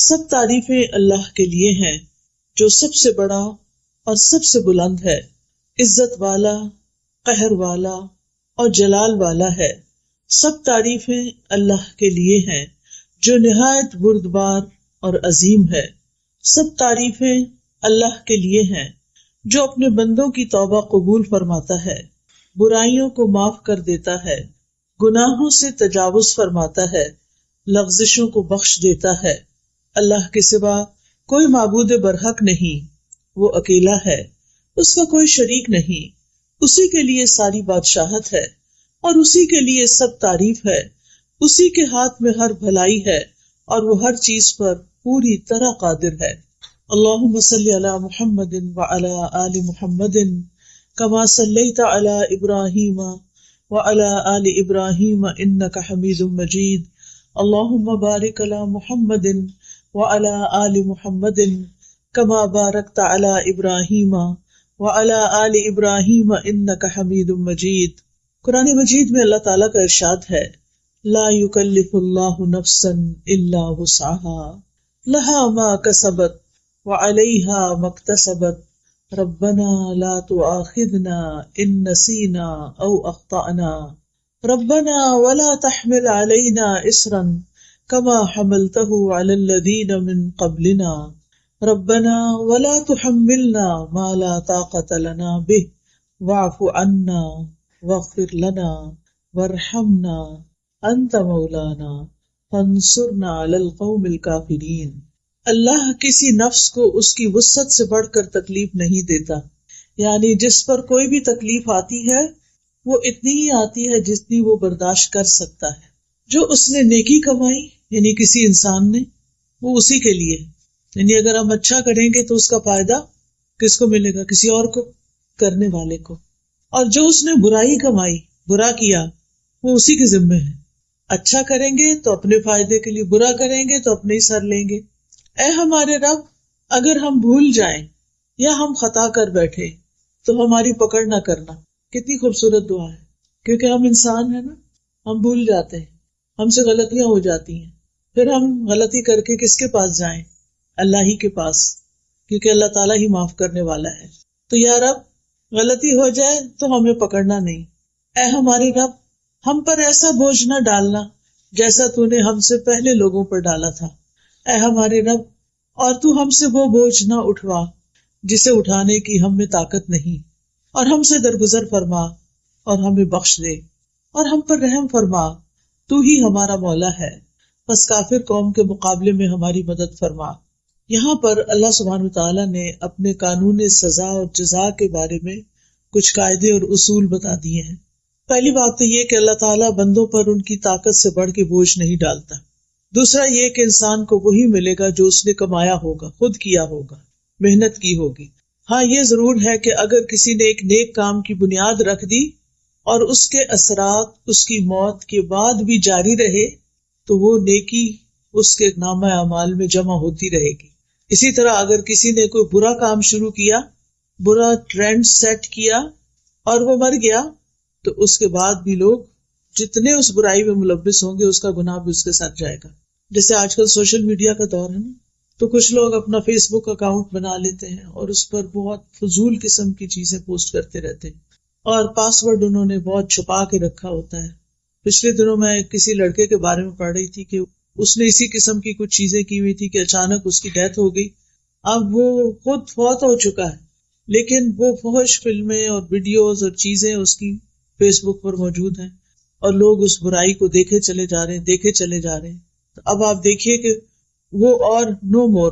سب تعریفیں اللہ کے لیے ہیں جو سب سے بڑا اور سب سے بلند ہے، عزت والا، قہر والا اور جلال والا ہے۔ سب تعریفیں اللہ کے لیے ہیں جو نہایت بردبار اور عظیم ہے۔ سب تعریفیں اللہ کے لیے ہیں جو اپنے بندوں کی توبہ قبول فرماتا ہے، برائیوں کو معاف کر دیتا ہے، گناہوں سے تجاوز فرماتا ہے، لغزشوں کو بخش دیتا ہے۔ اللہ کے سوا کوئی معبود برحق نہیں، وہ اکیلا ہے، اس کا کوئی شریک نہیں، اسی کے لیے ساری بادشاہت ہے اور اسی کے لیے سب تعریف ہے۔ اسی کے ہاتھ میں ہر بھلائی ہے اور وہ ہر چیز پر پوری طرح قادر ہے۔ اللہم صلی علی محمد وعلی آل محمد کما صلیت علی ابراہیم وعلی آل ابراہیم انک حمید مجید۔ اللہم بارک علی محمد وعلی آل محمد کما بارکت علی ابراہیم وعلی آل ابراہیم انک حمید مجید۔ قرآن مجید میں اللہ تعالیٰ کا ارشاد ہے، لا یکلف اللہ نفسا الا وسعها لها ما کسبت وعلیہا ما اکتسبت ربنا لا تؤاخذنا ان نسینا او اخطأنا ربنا ولا تحمل علینا اصرا كما حملته على الذين من قبلنا ربنا ولا تحملنا ما لا طاقة لنا به واعف عنا واغفر لنا وارحمنا انت مولانا فانصرنا على القوم الكافرين۔ اللہ کسی نفس کو اس کی وسعت سے بڑھ کر تکلیف نہیں دیتا، یعنی جس پر کوئی بھی تکلیف آتی ہے وہ اتنی ہی آتی ہے جتنی وہ برداشت کر سکتا ہے۔ جو اس نے نیکی کمائی یعنی کسی انسان نے، وہ اسی کے لیے، یعنی اگر ہم اچھا کریں گے تو اس کا فائدہ کس کو ملے گا؟ کسی اور کو، کرنے والے کو۔ اور جو اس نے برائی کمائی، برا کیا، وہ اسی کے ذمے ہے۔ اچھا کریں گے تو اپنے فائدے کے لیے، برا کریں گے تو اپنے ہی سر لیں گے۔ اے ہمارے رب، اگر ہم بھول جائیں یا ہم خطا کر بیٹھے تو ہماری پکڑ نہ کرنا۔ کتنی خوبصورت دعا ہے، کیونکہ ہم انسان ہیں نا، ہم بھول جاتے ہیں، ہم سے غلطیاں ہو جاتی ہیں، پھر ہم غلطی کر کے کس کے پاس جائیں؟ اللہ ہی کے پاس، کیونکہ اللہ تعالیٰ ہی معاف کرنے والا ہے۔ تو یا رب، غلطی ہو جائے تو ہمیں پکڑنا نہیں۔ اے ہمارے رب، ہم پر ایسا بوجھ نہ ڈالنا جیسا تو نے ہم سے پہلے لوگوں پر ڈالا تھا۔ اے ہمارے رب، اور تو ہم سے وہ بوجھ نہ اٹھوا جسے اٹھانے کی ہم میں طاقت نہیں، اور ہم سے درگزر فرما اور ہمیں بخش دے اور ہم پر رحم فرما، تو ہی ہمارا مولا ہے، بس کافر قوم کے مقابلے میں ہماری مدد فرما۔ یہاں پر اللہ سبحانہ وتعالیٰ نے اپنے قانون سزا اور جزا کے بارے میں کچھ قاعدے اور اصول بتا دیے ہیں۔ پہلی بات تو یہ کہ اللہ تعالیٰ بندوں پر ان کی طاقت سے بڑھ کے بوجھ نہیں ڈالتا۔ دوسرا یہ کہ انسان کو وہی ملے گا جو اس نے کمایا ہوگا، خود کیا ہوگا، محنت کی ہوگی۔ ہاں یہ ضرور ہے کہ اگر کسی نے ایک نیک کام کی بنیاد رکھ دی اور اس کے اثرات اس کی موت کے بعد بھی جاری رہے تو وہ نیکی اس کے نامہ اعمال میں جمع ہوتی رہے گی۔ اسی طرح اگر کسی نے کوئی برا کام شروع کیا، برا ٹرینڈ سیٹ کیا اور وہ مر گیا تو اس کے بعد بھی لوگ جتنے اس برائی میں ملوث ہوں گے اس کا گناہ بھی اس کے ساتھ جائے گا۔ جیسے آج کل سوشل میڈیا کا دور ہے نا، تو کچھ لوگ اپنا فیس بک اکاؤنٹ بنا لیتے ہیں اور اس پر بہت فضول قسم کی چیزیں پوسٹ کرتے رہتے ہیں، اور پاسورڈ انہوں نے بہت چھپا کے رکھا ہوتا ہے۔ پچھلے دنوں میں کسی لڑکے کے بارے میں پڑھ رہی تھی کہ اس نے اسی قسم کی کچھ چیزیں کی ہوئی تھی کہ اچانک اس کی ڈیتھ ہو گئی۔ اب وہ خود فوت ہو چکا ہے، لیکن وہ فحش فلمیں اور ویڈیوز اور چیزیں اس کی فیس بک پر موجود ہیں اور لوگ اس برائی کو دیکھے چلے جا رہے ہیں۔ تو اب آپ دیکھیے کہ وہ اور نو مور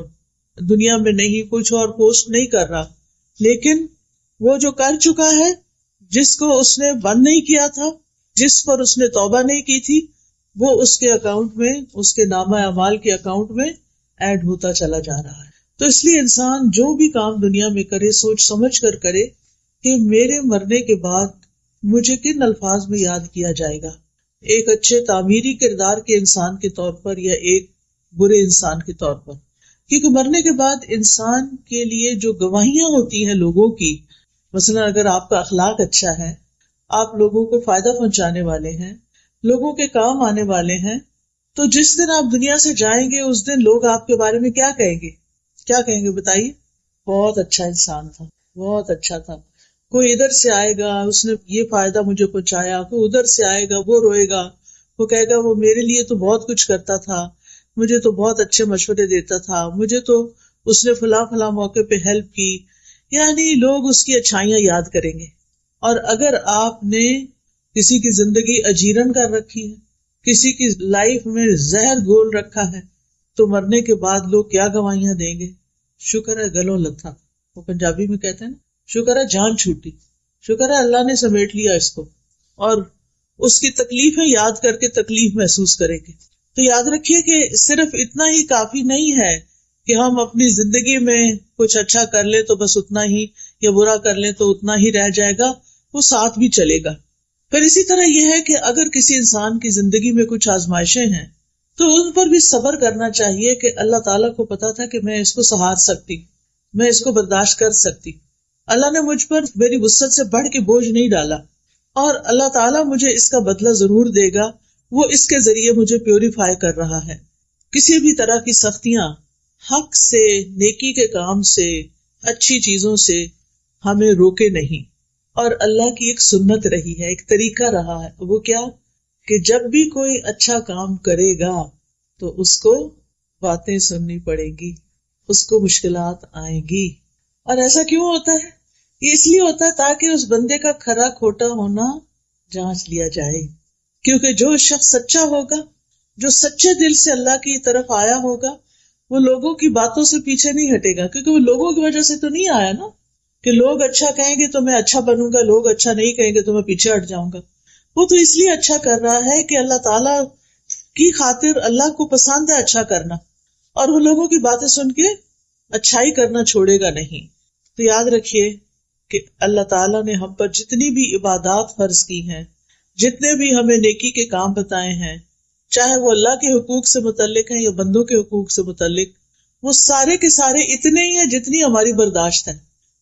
دنیا میں نہیں، کچھ اور پوسٹ نہیں کر رہا، لیکن وہ جو کر چکا ہے، جس کو اس نے بند نہیں کیا تھا، جس پر اس نے توبہ نہیں کی تھی، وہ اس کے اکاؤنٹ میں، اس کے نامہ اعمال کے اکاؤنٹ میں ایڈ ہوتا چلا جا رہا ہے۔ تو اس لیے انسان جو بھی کام دنیا میں کرے سوچ سمجھ کر کرے کہ میرے مرنے کے بعد مجھے کن الفاظ میں یاد کیا جائے گا، ایک اچھے تعمیری کردار کے انسان کے طور پر یا ایک برے انسان کے طور پر۔ کیونکہ مرنے کے بعد انسان کے لیے جو گواہیاں ہوتی ہیں لوگوں کی، مثلا اگر آپ کا اخلاق اچھا ہے، آپ لوگوں کو فائدہ پہنچانے والے ہیں، لوگوں کے کام آنے والے ہیں، تو جس دن آپ دنیا سے جائیں گے اس دن لوگ آپ کے بارے میں کیا کہیں گے؟ کیا کہیں گے بتائیے؟ بہت اچھا انسان تھا، بہت اچھا تھا. کوئی ادھر سے آئے گا اس نے یہ فائدہ مجھے پہنچایا، کوئی ادھر سے آئے گا وہ روئے گا، وہ کہے گا وہ میرے لیے تو بہت کچھ کرتا تھا، مجھے تو بہت اچھے مشورے دیتا تھا، مجھے تو اس نے فلاں فلاں موقع پہ ہیلپ کی. یعنی لوگ اس کی اچھائیاں یاد کریں گے. اور اگر آپ نے کسی کی زندگی اجیرن کر رکھی ہے، کسی کی لائف میں زہر گھول رکھا ہے، تو مرنے کے بعد لوگ کیا گواہیاں دیں گے؟ شکر ہے گلوں لتھا، وہ پنجابی میں کہتے ہیں نا، شکر ہے جان چھوٹی، شکر ہے اللہ نے سمیٹ لیا اس کو. اور اس کی تکلیفیں یاد کر کے تکلیف محسوس کریں گے. تو یاد رکھیے کہ صرف اتنا ہی کافی نہیں ہے کہ ہم اپنی زندگی میں کچھ اچھا کر لیں تو بس اتنا ہی، یا برا کر لیں تو اتنا ہی رہ جائے گا، وہ ساتھ بھی چلے گا. پھر اسی طرح یہ ہے کہ اگر کسی انسان کی زندگی میں کچھ آزمائشیں ہیں تو ان پر بھی صبر کرنا چاہیے کہ اللہ تعالیٰ کو پتا تھا کہ میں اس کو سہار سکتی، میں اس کو برداشت کر سکتی. اللہ نے مجھ پر میری وسعت سے بڑھ کے بوجھ نہیں ڈالا، اور اللہ تعالیٰ مجھے اس کا بدلہ ضرور دے گا، وہ اس کے ذریعے مجھے پیوریفائی کر رہا ہے. کسی بھی طرح کی سختیاں حق سے، نیکی کے کام سے، اچھی چیزوں سے ہمیں روکے نہیں. اور اللہ کی ایک سنت رہی ہے، ایک طریقہ رہا ہے، وہ کیا کہ جب بھی کوئی اچھا کام کرے گا تو اس کو باتیں سننی پڑے گی، اس کو مشکلات آئیں گی. اور ایسا کیوں ہوتا ہے؟ یہ اس لیے ہوتا ہے تاکہ اس بندے کا کھرا کھوٹا ہونا جانچ لیا جائے. کیونکہ جو شخص سچا ہوگا، جو سچے دل سے اللہ کی طرف آیا ہوگا، وہ لوگوں کی باتوں سے پیچھے نہیں ہٹے گا. کیونکہ وہ لوگوں کی وجہ سے تو نہیں آیا نا کہ لوگ اچھا کہیں گے تو میں اچھا بنوں گا، لوگ اچھا نہیں کہیں گے تو میں پیچھے ہٹ جاؤں گا. وہ تو اس لیے اچھا کر رہا ہے کہ اللہ تعالیٰ کی خاطر اللہ کو پسند ہے اچھا کرنا، اور وہ لوگوں کی باتیں سن کے اچھائی کرنا چھوڑے گا نہیں. تو یاد رکھیے کہ اللہ تعالیٰ نے ہم پر جتنی بھی عبادات فرض کی ہیں، جتنے بھی ہمیں نیکی کے کام بتائے ہیں، چاہے وہ اللہ کے حقوق سے متعلق ہیں یا بندوں کے حقوق سے متعلق، وہ سارے کے سارے اتنے ہی ہیں جتنی ہماری برداشت ہے.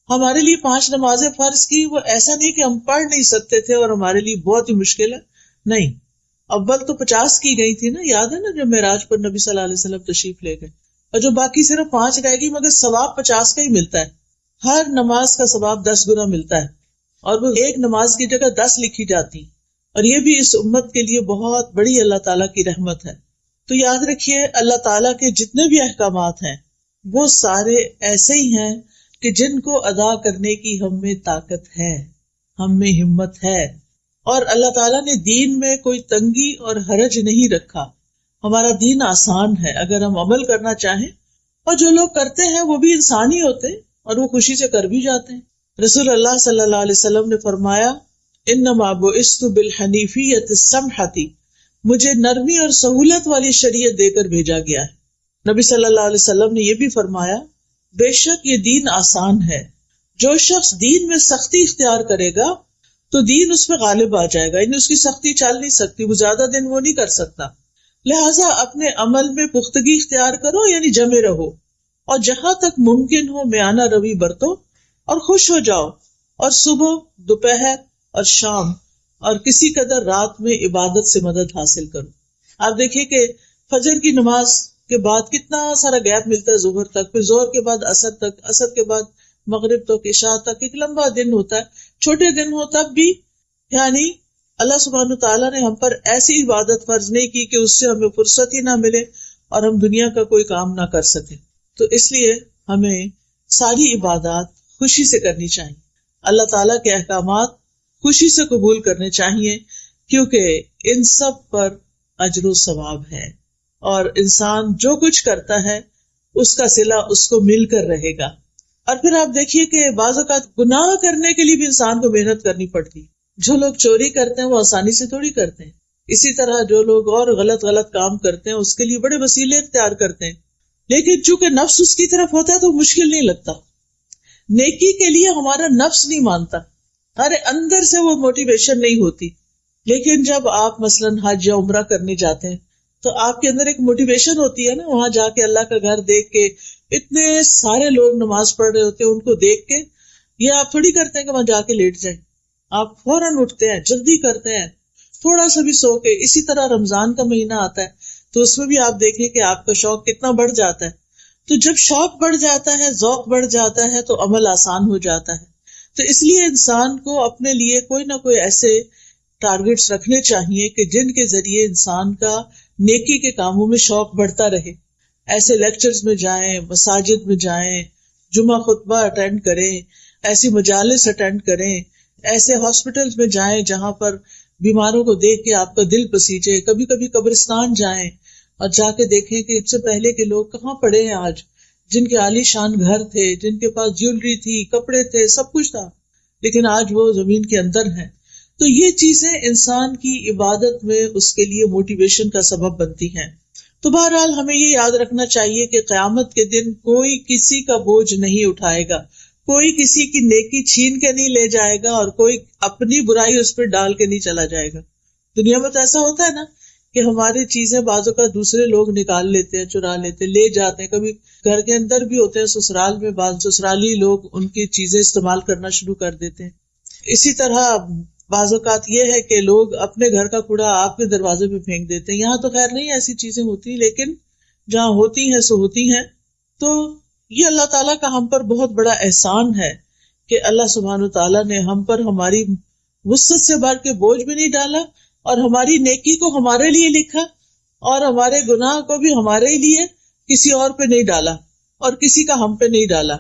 ہمارے لیے 5 نمازیں فرض کی، وہ ایسا نہیں کہ ہم پڑھ نہیں سکتے تھے اور ہمارے لیے بہت ہی مشکل ہے، نہیں. اول تو 50 کی گئی تھی نا، یاد ہے نا، جب معراج پر نبی صلی اللہ علیہ وسلم تشریف لے گئے، اور جو باقی صرف 5 رہ گئی، مگر ثواب 50 کا ہی ملتا ہے. ہر نماز کا ثواب 10 گنا ملتا ہے، اور وہ ایک نماز کی جگہ 10 لکھی جاتی. اور یہ بھی اس امت کے لیے بہت بڑی اللہ تعالیٰ کی رحمت ہے. تو یاد رکھیے اللہ تعالیٰ کے جتنے بھی احکامات ہیں وہ سارے ایسے ہی ہیں کہ جن کو ادا کرنے کی ہم میں طاقت ہے، ہم میں ہمت ہے. اور اللہ تعالیٰ نے دین میں کوئی تنگی اور حرج نہیں رکھا. ہمارا دین آسان ہے اگر ہم عمل کرنا چاہیں، اور جو لوگ کرتے ہیں وہ بھی انسان ہی ہوتے ہیں اور وہ خوشی سے کر بھی جاتے ہیں. رسول اللہ صلی اللہ علیہ وسلم نے فرمایا، انما بعثت بالحنیفیۃ السمحۃ، مجھے نرمی اور سہولت والی شریعت دے کر بھیجا گیا ہے. نبی صلی اللہ علیہ وسلم نے یہ بھی فرمایا، بے شک یہ دین آسان ہے، جو شخص دین میں سختی اختیار کرے گا تو دین اس میں غالب آ جائے گا، یعنی اس کی سختی چل نہیں سکتی، وہ زیادہ دن وہ نہیں کر سکتا. لہٰذا اپنے عمل میں پختگی اختیار کرو، یعنی جمے رہو، اور جہاں تک ممکن ہو میانہ روی برتو، اور خوش ہو جاؤ، اور صبح، دوپہر اور شام اور کسی قدر رات میں عبادت سے مدد حاصل کرو. آپ دیکھیے کہ فجر کی نماز کے بعد کتنا سارا گیپ ملتا ہے ظہر تک، پھر ظہر کے بعد عصر تک، عصر کے بعد مغرب تک، عشاء تک. ایک لمبا دن ہوتا ہے، چھوٹے دن ہو تب بھی. یعنی اللہ سبحانہ تعالیٰ نے ہم پر ایسی عبادت فرض نہیں کی کہ اس سے ہمیں فرصت ہی نہ ملے اور ہم دنیا کا کوئی کام نہ کر سکیں. تو اس لیے ہمیں ساری عبادات خوشی سے کرنی چاہیے، اللہ تعالیٰ کے احکامات خوشی سے قبول کرنے چاہیے، کیونکہ ان سب پر اجر و ثواب ہے، اور انسان جو کچھ کرتا ہے اس کا صلہ اس کو مل کر رہے گا. اور پھر آپ دیکھیے کہ بعض اوقات گناہ کرنے کے لیے بھی انسان کو محنت کرنی پڑتی. جو لوگ چوری کرتے ہیں وہ آسانی سے تھوڑی کرتے ہیں، اسی طرح جو لوگ اور غلط کام کرتے ہیں اس کے لیے بڑے وسیلے اختیار کرتے ہیں، لیکن چونکہ نفس اس کی طرف ہوتا ہے تو مشکل نہیں لگتا. نیکی کے لیے ہمارا نفس نہیں مانتا، ہمارے اندر سے وہ موٹیویشن نہیں ہوتی. لیکن جب آپ مثلاً حج یا عمرہ کرنے جاتے ہیں تو آپ کے اندر ایک موٹیویشن ہوتی ہے نا، وہاں جا کے اللہ کا گھر دیکھ کے اتنے سارے لوگ نماز پڑھ رہے ہوتے ہیں، ان کو دیکھ کے یہ آپ تھوڑی کرتے ہیں کہ وہاں جا کے لیٹ جائیں، آپ فوراً اٹھتے ہیں، جلدی کرتے ہیں، تھوڑا سا بھی سو کے. اسی طرح رمضان کا مہینہ آتا ہے تو اس میں بھی آپ دیکھیں کہ آپ کا شوق کتنا بڑھ جاتا ہے. تو جب شوق بڑھ جاتا ہے، ذوق بڑھ جاتا ہے، تو عمل آسان ہو جاتا ہے. تو اس لیے انسان کو اپنے لیے کوئی نہ کوئی ایسے ٹارگیٹس رکھنے چاہیے کہ جن کے ذریعے انسان کا نیکی کے کاموں میں شوق بڑھتا رہے. ایسے لیکچرز میں جائیں، مساجد میں جائیں، جمعہ خطبہ اٹینڈ کریں، ایسی مجالس اٹینڈ کریں، ایسے ہاسپٹلز میں جائیں جہاں پر بیماروں کو دیکھ کے آپ کا دل پسیجے. کبھی کبھی قبرستان جائیں اور جا کے دیکھیں کہ اس سے پہلے کے لوگ کہاں پڑے ہیں آج، جن کے عالی شان گھر تھے، جن کے پاس جیولری تھی، کپڑے تھے، سب کچھ تھا، لیکن آج وہ زمین کے اندر ہیں. تو یہ چیزیں انسان کی عبادت میں اس کے لیے موٹیویشن کا سبب بنتی ہیں. تو بہرحال ہمیں یہ یاد رکھنا چاہیے کہ قیامت کے دن کوئی کسی کا بوجھ نہیں اٹھائے گا، کوئی کسی کی نیکی چھین کے نہیں لے جائے گا، اور کوئی اپنی برائی اس پہ ڈال کے نہیں چلا جائے گا. دنیا میں تو ایسا ہوتا ہے نا کہ ہماری چیزیں بعضوں کا دوسرے لوگ نکال لیتے ہیں، چرا لیتے ہیں، لے جاتے ہیں. کبھی گھر کے اندر بھی ہوتے ہیں، سسرال میں بعض سسرالی لوگ ان کی چیزیں استعمال کرنا شروع کر دیتے ہیں. اسی طرح بعض اوقات یہ ہے کہ لوگ اپنے گھر کا کوڑا آپ کے دروازے پہ پھینک دیتے ہیں. یہاں تو خیر نہیں ایسی چیزیں ہوتی، لیکن جہاں ہوتی ہیں سو ہوتی ہیں. تو یہ اللہ تعالیٰ کا ہم پر بہت بڑا احسان ہے کہ اللہ سبحانہ و تعالیٰ نے ہم پر ہماری وسعت سے بڑھ کے بوجھ بھی نہیں ڈالا، اور ہماری نیکی کو ہمارے لیے لکھا، اور ہمارے گناہ کو بھی ہمارے لیے، کسی اور پہ نہیں ڈالا، اور کسی کا ہم پہ نہیں ڈالا.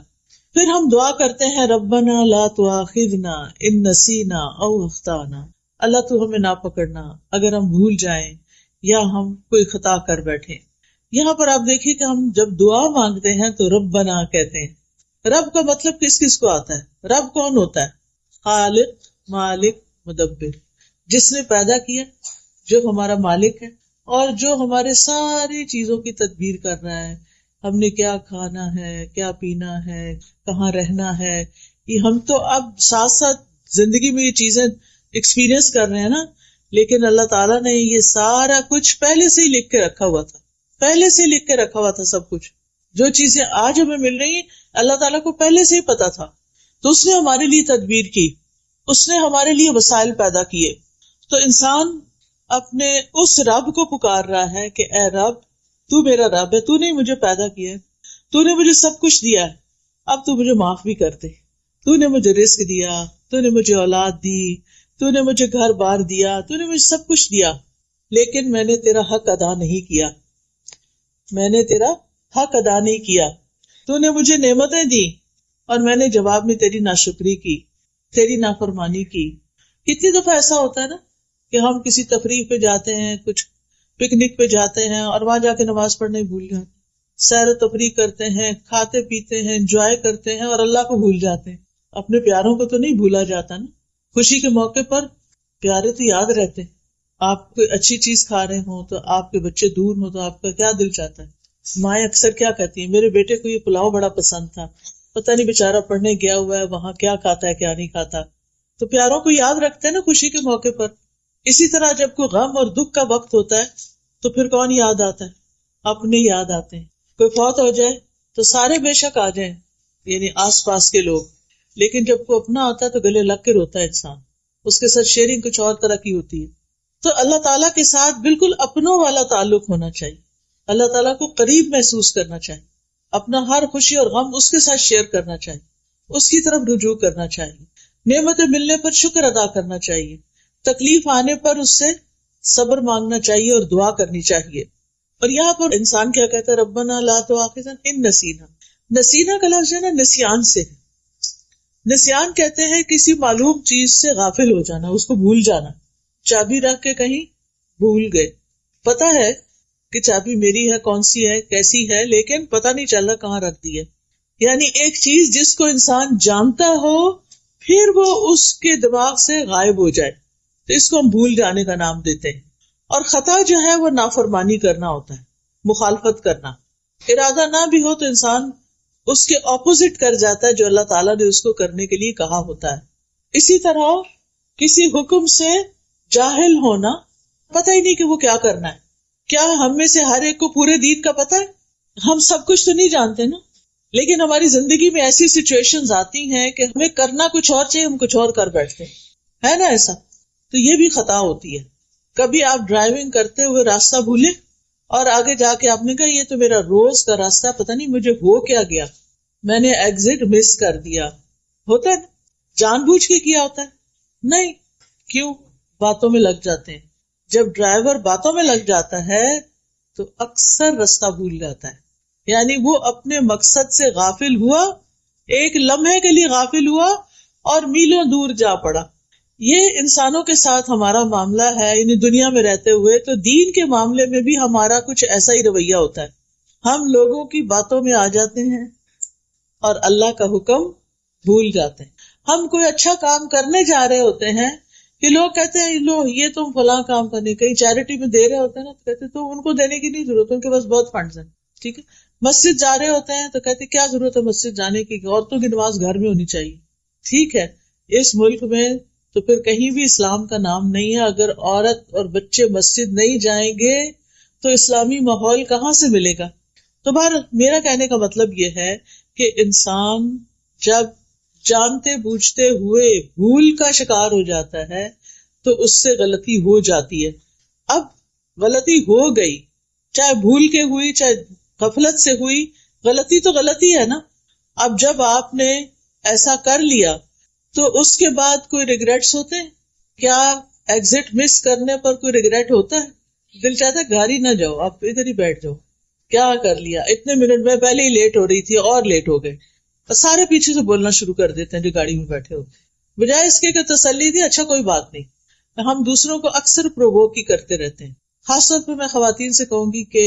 پھر ہم دعا کرتے ہیں ربنا لا تؤاخذنا ان نسینا او اخطانا، اللہ تو ہمیں نہ پکڑنا اگر ہم بھول جائیں یا ہم کوئی خطا کر بیٹھے. یہاں پر آپ دیکھیے کہ ہم جب دعا مانگتے ہیں تو ربنا کہتے ہیں. رب کا مطلب کس کس کو آتا ہے؟ رب کون ہوتا ہے؟ خالق، مالک، مدبر، جس نے پیدا کیا، جو ہمارا مالک ہے، اور جو ہمارے ساری چیزوں کی تدبیر کر رہا ہے. ہم نے کیا کھانا ہے، کیا پینا ہے، کہاں رہنا ہے، یہ ہم تو اب ساتھ ساتھ زندگی میں یہ چیزیں ایکسپیرئنس کر رہے ہیں نا، لیکن اللہ تعالیٰ نے یہ سارا کچھ پہلے سے ہی لکھ کے رکھا ہوا تھا. پہلے سے لکھ کے رکھا ہوا تھا سب کچھ. جو چیزیں آج ہمیں مل رہی ہیں اللہ تعالیٰ کو پہلے سے ہی پتا تھا. تو اس نے ہمارے لیے تدبیر کی، اس نے ہمارے لیے وسائل پیدا کیے. تو انسان اپنے اس رب کو پکار رہا ہے کہ اے رب، تو میرا رب ہے، تو نے مجھے پیدا کیا ہے، تو نے مجھے سب کچھ دیا ہے، اب تو مجھے معاف بھی کر دے. تو نے مجھے رزق دیا، تو نے مجھے اولاد دی، تو نے مجھے گھر بار دیا، تو نے مجھے سب کچھ دیا، لیکن میں نے تیرا حق ادا نہیں کیا. میں نے تیرا حق ادا نہیں کیا. تو نے مجھے نعمتیں دی اور میں نے جواب میں تیری ناشکری کی، تیری نافرمانی کی. کتنی دفعہ ایسا ہوتا ہے نا کہ ہم کسی تفریح پہ جاتے ہیں، کچھ پکنک پہ جاتے ہیں، اور وہاں جا کے نماز پڑھنا ہی بھول جاتے ہیں، سیر و تفریح کرتے ہیں، کھاتے پیتے ہیں، انجوائے کرتے ہیں، اور اللہ کو بھول جاتے ہیں. اپنے پیاروں کو تو نہیں بھولا جاتا نا. خوشی کے موقع پر پیارے تو یاد رہتے ہیں. آپ کوئی اچھی چیز کھا رہے ہوں تو آپ کے بچے دور ہوں تو آپ کا کیا دل چاہتا ہے. مائیں اکثر کیا کہتی ہیں، میرے بیٹے کو یہ پلاؤ بڑا پسند تھا، پتہ نہیں بیچارہ پڑھنے گیا ہوا ہے وہاں کیا کھاتا ہے کیا نہیں کھاتا. تو پیاروں کو یاد رکھتے ہیں نا خوشی کے موقع پر. اسی طرح جب کوئی غم اور دکھ کا وقت ہوتا ہے تو پھر کون یاد آتا ہے؟ اپنے یاد آتے ہیں. کوئی فوت ہو جائے تو سارے بے شک آ جائیں، یعنی آس پاس کے لوگ، لیکن جب کوئی اپنا آتا ہے تو گلے لگ کے روتا ہے انسان. اس کے ساتھ شیئرنگ کچھ اور طرح کی ہوتی ہے. تو اللہ تعالیٰ کے ساتھ بالکل اپنوں والا تعلق ہونا چاہیے. اللہ تعالیٰ کو قریب محسوس کرنا چاہیے. اپنا ہر خوشی اور غم اس کے ساتھ شیئر کرنا چاہیے، اس کی طرف رجوع کرنا چاہیے. نعمتیں ملنے پر شکر ادا کرنا چاہیے. تکلیف آنے پر اس سے صبر مانگنا چاہیے اور دعا کرنی چاہیے. اور یہاں پر انسان کیا کہتا ہے؟ ربنا لا تؤاخذنا ان نسینا. نسینا کا لفظ ہے نا نسیان سے. نسیان کہتے ہیں کسی معلوم چیز سے غافل ہو جانا، اس کو بھول جانا. چابی رکھ کے کہیں بھول گئے، پتا ہے کہ چابی میری ہے، کون سی ہے، کیسی ہے، لیکن پتہ نہیں چل رہا کہاں رکھ دی ہے. یعنی ایک چیز جس کو انسان جانتا ہو پھر وہ اس کے دماغ سے غائب ہو جائے تو اس کو ہم بھول جانے کا نام دیتے ہیں. اور خطا جو ہے وہ نافرمانی کرنا ہوتا ہے، مخالفت کرنا. ارادہ نہ بھی ہو تو انسان اس کے اپوزٹ کر جاتا ہے جو اللہ تعالیٰ نے اس کو کرنے کے لیے کہا ہوتا ہے. اسی طرح کسی حکم سے جاہل ہونا، پتہ ہی نہیں کہ وہ کیا کرنا ہے. کیا ہم میں سے ہر ایک کو پورے دین کا پتہ ہے؟ ہم سب کچھ تو نہیں جانتے نا، لیکن ہماری زندگی میں ایسی سچویشنز آتی ہیں کہ ہمیں کرنا کچھ اور چاہیے، ہم کچھ اور کر بیٹھتے ہیں، ہے نا ایسا؟ تو یہ بھی خطا ہوتی ہے. کبھی آپ ڈرائیونگ کرتے ہوئے راستہ بھولے اور آگے جا کے آپ نے کہا یہ تو میرا روز کا راستہ، پتہ نہیں مجھے ہو کیا گیا، میں نے ایگزٹ مس کر دیا. ہوتا ہے نا، جان بوجھ کے کیا ہوتا ہے نہیں. کیوں؟ باتوں میں لگ جاتے ہیں. جب ڈرائیور باتوں میں لگ جاتا ہے تو اکثر رستہ بھول جاتا ہے، یعنی وہ اپنے مقصد سے غافل ہوا، ایک لمحے کے لیے غافل ہوا اور میلوں دور جا پڑا. یہ انسانوں کے ساتھ ہمارا معاملہ ہے، یعنی دنیا میں رہتے ہوئے. تو دین کے معاملے میں بھی ہمارا کچھ ایسا ہی رویہ ہوتا ہے. ہم لوگوں کی باتوں میں آ جاتے ہیں اور اللہ کا حکم بھول جاتے ہیں. ہم کوئی اچھا کام کرنے جا رہے ہوتے ہیں کہ لوگ کہتے ہیں لو یہ تم فلاں کام کرنے، کہیں چیریٹی میں دے رہے ہوتے ہیں نا، تو کہتے تو ان کو دینے کی نہیں ضرورت، ان کے پاس بہت فنڈز ہیں. ٹھیک ہے، مسجد جا رہے ہوتے ہیں تو کہتے کیا ضرورت ہے مسجد جانے کی، عورتوں کی نماز گھر میں ہونی چاہیے. ٹھیک ہے، اس ملک میں تو پھر کہیں بھی اسلام کا نام نہیں ہے. اگر عورت اور بچے مسجد نہیں جائیں گے تو اسلامی ماحول کہاں سے ملے گا؟ تو بہر میرا کہنے کا مطلب یہ ہے کہ انسان جب جانتے بوجھتے ہوئے بھول کا شکار ہو جاتا ہے تو اس سے غلطی ہو جاتی ہے. اب غلطی ہو گئی، چاہے بھول کے ہوئی چاہے غفلت سے ہوئی، غلطی تو غلطی ہے نا. اب جب آپ نے ایسا کر لیا تو اس کے بعد کوئی ریگریٹس ہوتے ہیں کیا؟ ایگزٹ مس کرنے پر کوئی ریگریٹ ہوتا ہے؟ دل چاہتا ہے گھر ہی نہ جاؤ، آپ ادھر ہی بیٹھ جاؤ. کیا کر لیا، اتنے منٹ میں پہلے ہی لیٹ ہو رہی تھی اور لیٹ ہو گئے. سارے پیچھے سے بولنا شروع کر دیتے ہیں جو گاڑی میں بیٹھے ہوتے ہیں، بجائے اس کے کہ تسلی دی اچھا کوئی بات نہیں. ہم دوسروں کو اکثر پرووک ہی کرتے رہتے ہیں. خاص طور پہ میں خواتین سے کہوں گی کہ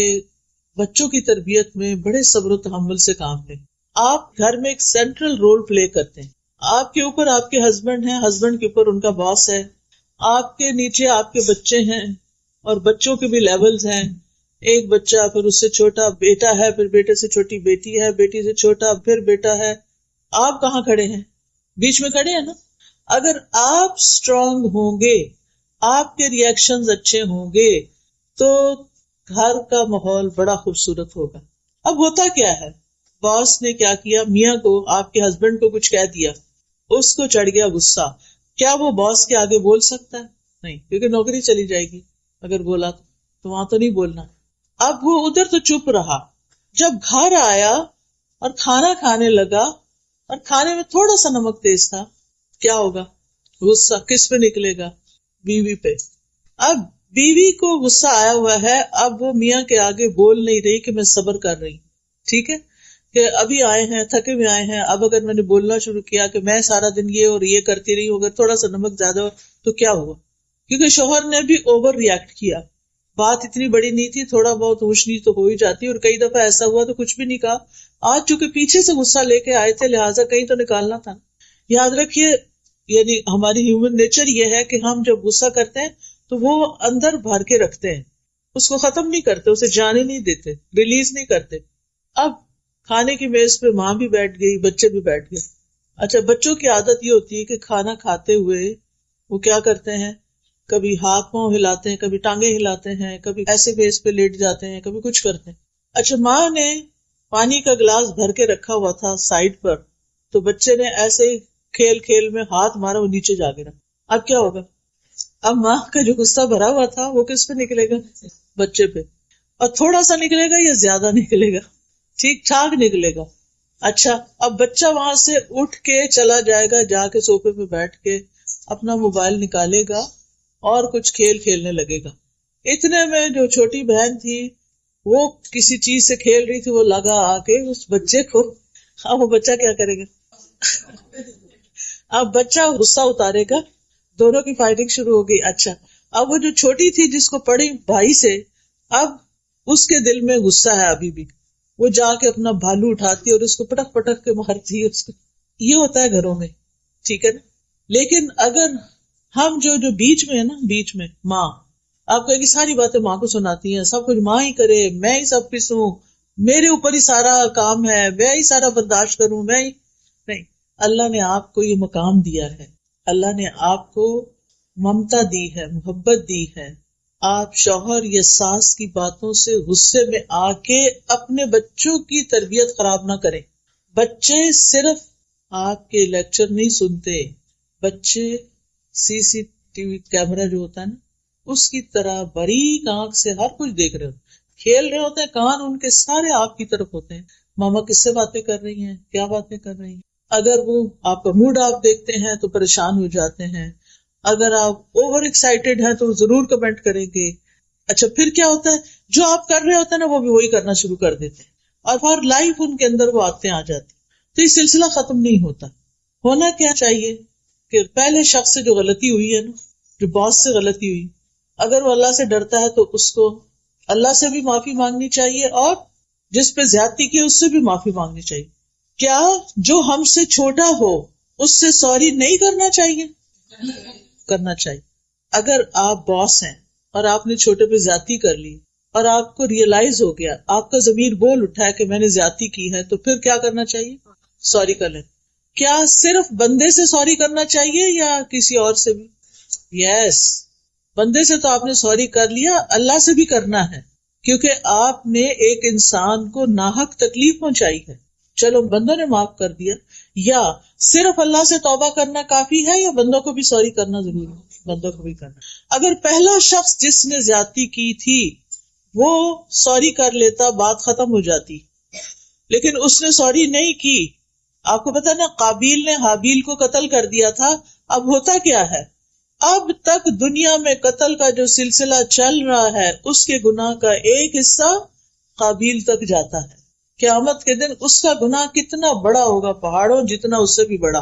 بچوں کی تربیت میں بڑے صبر و تحمل سے کام لیں. آپ گھر میں ایک سینٹرل رول پلے کرتے ہیں. آپ کے اوپر آپ کے ہسبینڈ ہیں، ہسبینڈ کے اوپر ان کا باس ہے، آپ کے نیچے آپ کے بچے ہیں اور بچوں کے بھی لیولز ہیں. ایک بچہ، پھر اس سے چھوٹا بیٹا ہے، پھر بیٹے سے چھوٹی بیٹی ہے، بیٹی سے چھوٹا پھر بیٹا ہے. آپ کہاں کھڑے ہیں؟ بیچ میں کھڑے ہیں نا. اگر آپ اسٹرانگ ہوں گے، آپ کے ری ایکشنز اچھے ہوں گے تو گھر کا ماحول بڑا خوبصورت ہوگا. اب ہوتا کیا ہے، باس نے کیا کیا، میاں کو، آپ کے ہسبینڈ کو کچھ کہہ دیا، اس کو چڑھ گیا غصہ. کیا وہ باس کے آگے بول سکتا ہے؟ نہیں، کیونکہ نوکری چلی جائے گی. اگر بولا تو وہاں تو نہیں بولنا. اب وہ ادھر تو چپ رہا، جب گھر آیا اور کھانا کھانے لگا اور کھانے میں تھوڑا سا نمک تیز تھا، کیا ہوگا؟ غصہ کس پہ نکلے گا؟ بیوی پہ. اب بیوی کو غصہ آیا ہوا ہے، اب وہ میاں کے آگے بول نہیں رہی کہ میں صبر کر رہی. ٹھیک ہے کہ ابھی آئے ہیں، تھکے ہوئے آئے ہیں، اب اگر میں نے بولنا شروع کیا کہ میں سارا دن یہ اور یہ کرتی رہی ہوں، اگر تھوڑا سا نمک زیادہ ہو تو کیا ہوا؟ کیونکہ شوہر نے بھی اوور ریئیکٹ کیا. بات اتنی بڑی نہیں تھی، تھوڑا بہت اونچ نیچ تو ہو ہی جاتی، اور کئی دفعہ ایسا ہوا تو کچھ بھی نہیں کہا. آج چونکہ پیچھے سے غصہ لے کے آئے تھے لہٰذا کہیں تو نکالنا تھا. یاد رکھیے، یعنی ہماری ہیومن نیچر یہ ہے کہ ہم جب غصہ کرتے ہیں تو وہ اندر بھر کے رکھتے ہیں، اس کو ختم نہیں کرتے، اسے جانے نہیں دیتے، ریلیز نہیں کرتے. اب کھانے کی میز پہ ماں بھی بیٹھ گئی، بچے بھی بیٹھ گئے. اچھا، بچوں کی عادت یہ ہوتی ہے کہ کھانا کھاتے ہوئے وہ کیا کرتے ہیں، کبھی ہاتھ پاؤں ہلاتے ہیں، کبھی ٹانگیں ہلاتے ہیں، کبھی ایسے بیس پہ لیٹ جاتے ہیں، کبھی کچھ کرتے ہیں. اچھا، ماں نے پانی کا گلاس بھر کے رکھا ہوا تھا سائڈ پر، تو بچے نے ایسے ہی کھیل کھیل میں ہاتھ مارا، وہ نیچے جا گرا. اب کیا ہوگا؟ اب ماں کا جو غصہ بھرا ہوا تھا وہ کس پہ نکلے گا؟ بچے پہ. اور تھوڑا سا نکلے گا یا زیادہ نکلے گا؟ ٹھیک ٹھاک نکلے گا. اچھا، اب بچہ وہاں سے اٹھ کے چلا جائے گا، جا کے صوفے پہ بیٹھ کے اپنا موبائل نکالے گا اور کچھ کھیل کھیلنے لگے گا. اتنے میں جو چھوٹی بہن تھی وہ کسی چیز سے کھیل رہی تھی، وہ لگا آ کے اس بچے کو. اب وہ بچہ کیا کرے گا؟ اب بچہ غصہ اتارے گا، دونوں کی فائٹنگ شروع ہو گئی. اچھا، اب وہ جو چھوٹی تھی جس کو پڑی بھائی سے، اب اس کے دل میں غصہ ہے ابھی بھی، وہ جا کے اپنا بھالو اٹھاتی ہے اور اس کو پٹک پٹک کے مارتی ہے اس کو. یہ ہوتا ہے گھروں میں، ٹھیک ہے نا. لیکن اگر ہم جو بیچ میں ہے نا، بیچ میں ماں، آپ کہیں گے ساری باتیں ماں کو سناتی ہیں، سب کچھ ماں ہی کرے، میں ہی سب پسوں، میرے اوپر ہی سارا کام ہے، میں ہی سارا برداشت کروں، میں ہی. نہیں، اللہ نے آپ کو یہ مقام دیا ہے، اللہ نے آپ کو ممتا دی ہے، محبت دی ہے. آپ شوہر یا ساس کی باتوں سے غصے میں آ کے اپنے بچوں کی تربیت خراب نہ کریں. بچے صرف آپ کے لیکچر نہیں سنتے، بچے سی سی ٹی وی کیمرہ جو ہوتا ہے نا، اس کی طرح باریک آنکھ سے ہر کچھ دیکھ رہے ہو. کھیل رہے ہوتے ہیں، کان ان کے سارے آپ کی طرف ہوتے ہیں، ماما کس سے باتیں کر رہی ہیں، کیا باتیں کر رہی ہیں. اگر وہ آپ کا موڈ آپ دیکھتے ہیں تو پریشان ہو جاتے ہیں، اگر آپ اوور ایکسائٹیڈ ہیں تو ضرور کمنٹ کریں گے. اچھا پھر کیا ہوتا ہے، جو آپ کر رہے ہوتے ہیں نا وہ بھی وہی کرنا شروع کر دیتے ہیں، اور فار لائف ان کے اندر وہ عادتیں آ جاتی. تو یہ سلسلہ ختم نہیں ہوتا. ہونا کیا چاہیے کہ پہلے شخص سے جو غلطی ہوئی ہے نا، جو باس سے غلطی ہوئی، اگر وہ اللہ سے ڈرتا ہے تو اس کو اللہ سے بھی معافی مانگنی چاہیے، اور جس پہ زیادتی کی اس سے بھی معافی مانگنی چاہیے. کیا جو ہم سے چھوٹا ہو اس سے سوری نہیں کرنا چاہیے؟ کرنا چاہیے. اگر آپ باس ہیں اور آپ نے چھوٹے پہ زیادتی کر لی اور آپ کو ریئلائز ہو گیا، آپ کا ضمیر بول اٹھا ہے کہ میں نے زیادتی کی ہے، تو پھر کیا کرنا چاہیے؟ سوری کر لیں. کیا صرف بندے سے سوری کرنا چاہیے یا کسی اور سے بھی؟ یس، بندے سے تو آپ نے سوری کر لیا، اللہ سے بھی کرنا ہے، کیونکہ آپ نے ایک انسان کو ناحق تکلیف پہنچائی ہے. چلو بندوں نے معاف کر دیا، یا صرف اللہ سے توبہ کرنا کافی ہے یا بندوں کو بھی سوری کرنا ضروری ہے؟ بندوں کو بھی کرنا. اگر پہلا شخص جس نے زیادتی کی تھی وہ سوری کر لیتا بات ختم ہو جاتی، لیکن اس نے سوری نہیں کی. آپ کو پتا نا قابیل نے حابیل کو قتل کر دیا تھا. اب ہوتا کیا ہے، اب تک دنیا میں قتل کا جو سلسلہ چل رہا ہے اس کے گناہ کا ایک حصہ قابیل تک جاتا ہے. قیامت کے دن اس کا گناہ کتنا بڑا ہوگا، پہاڑوں جتنا، اس سے بھی بڑا،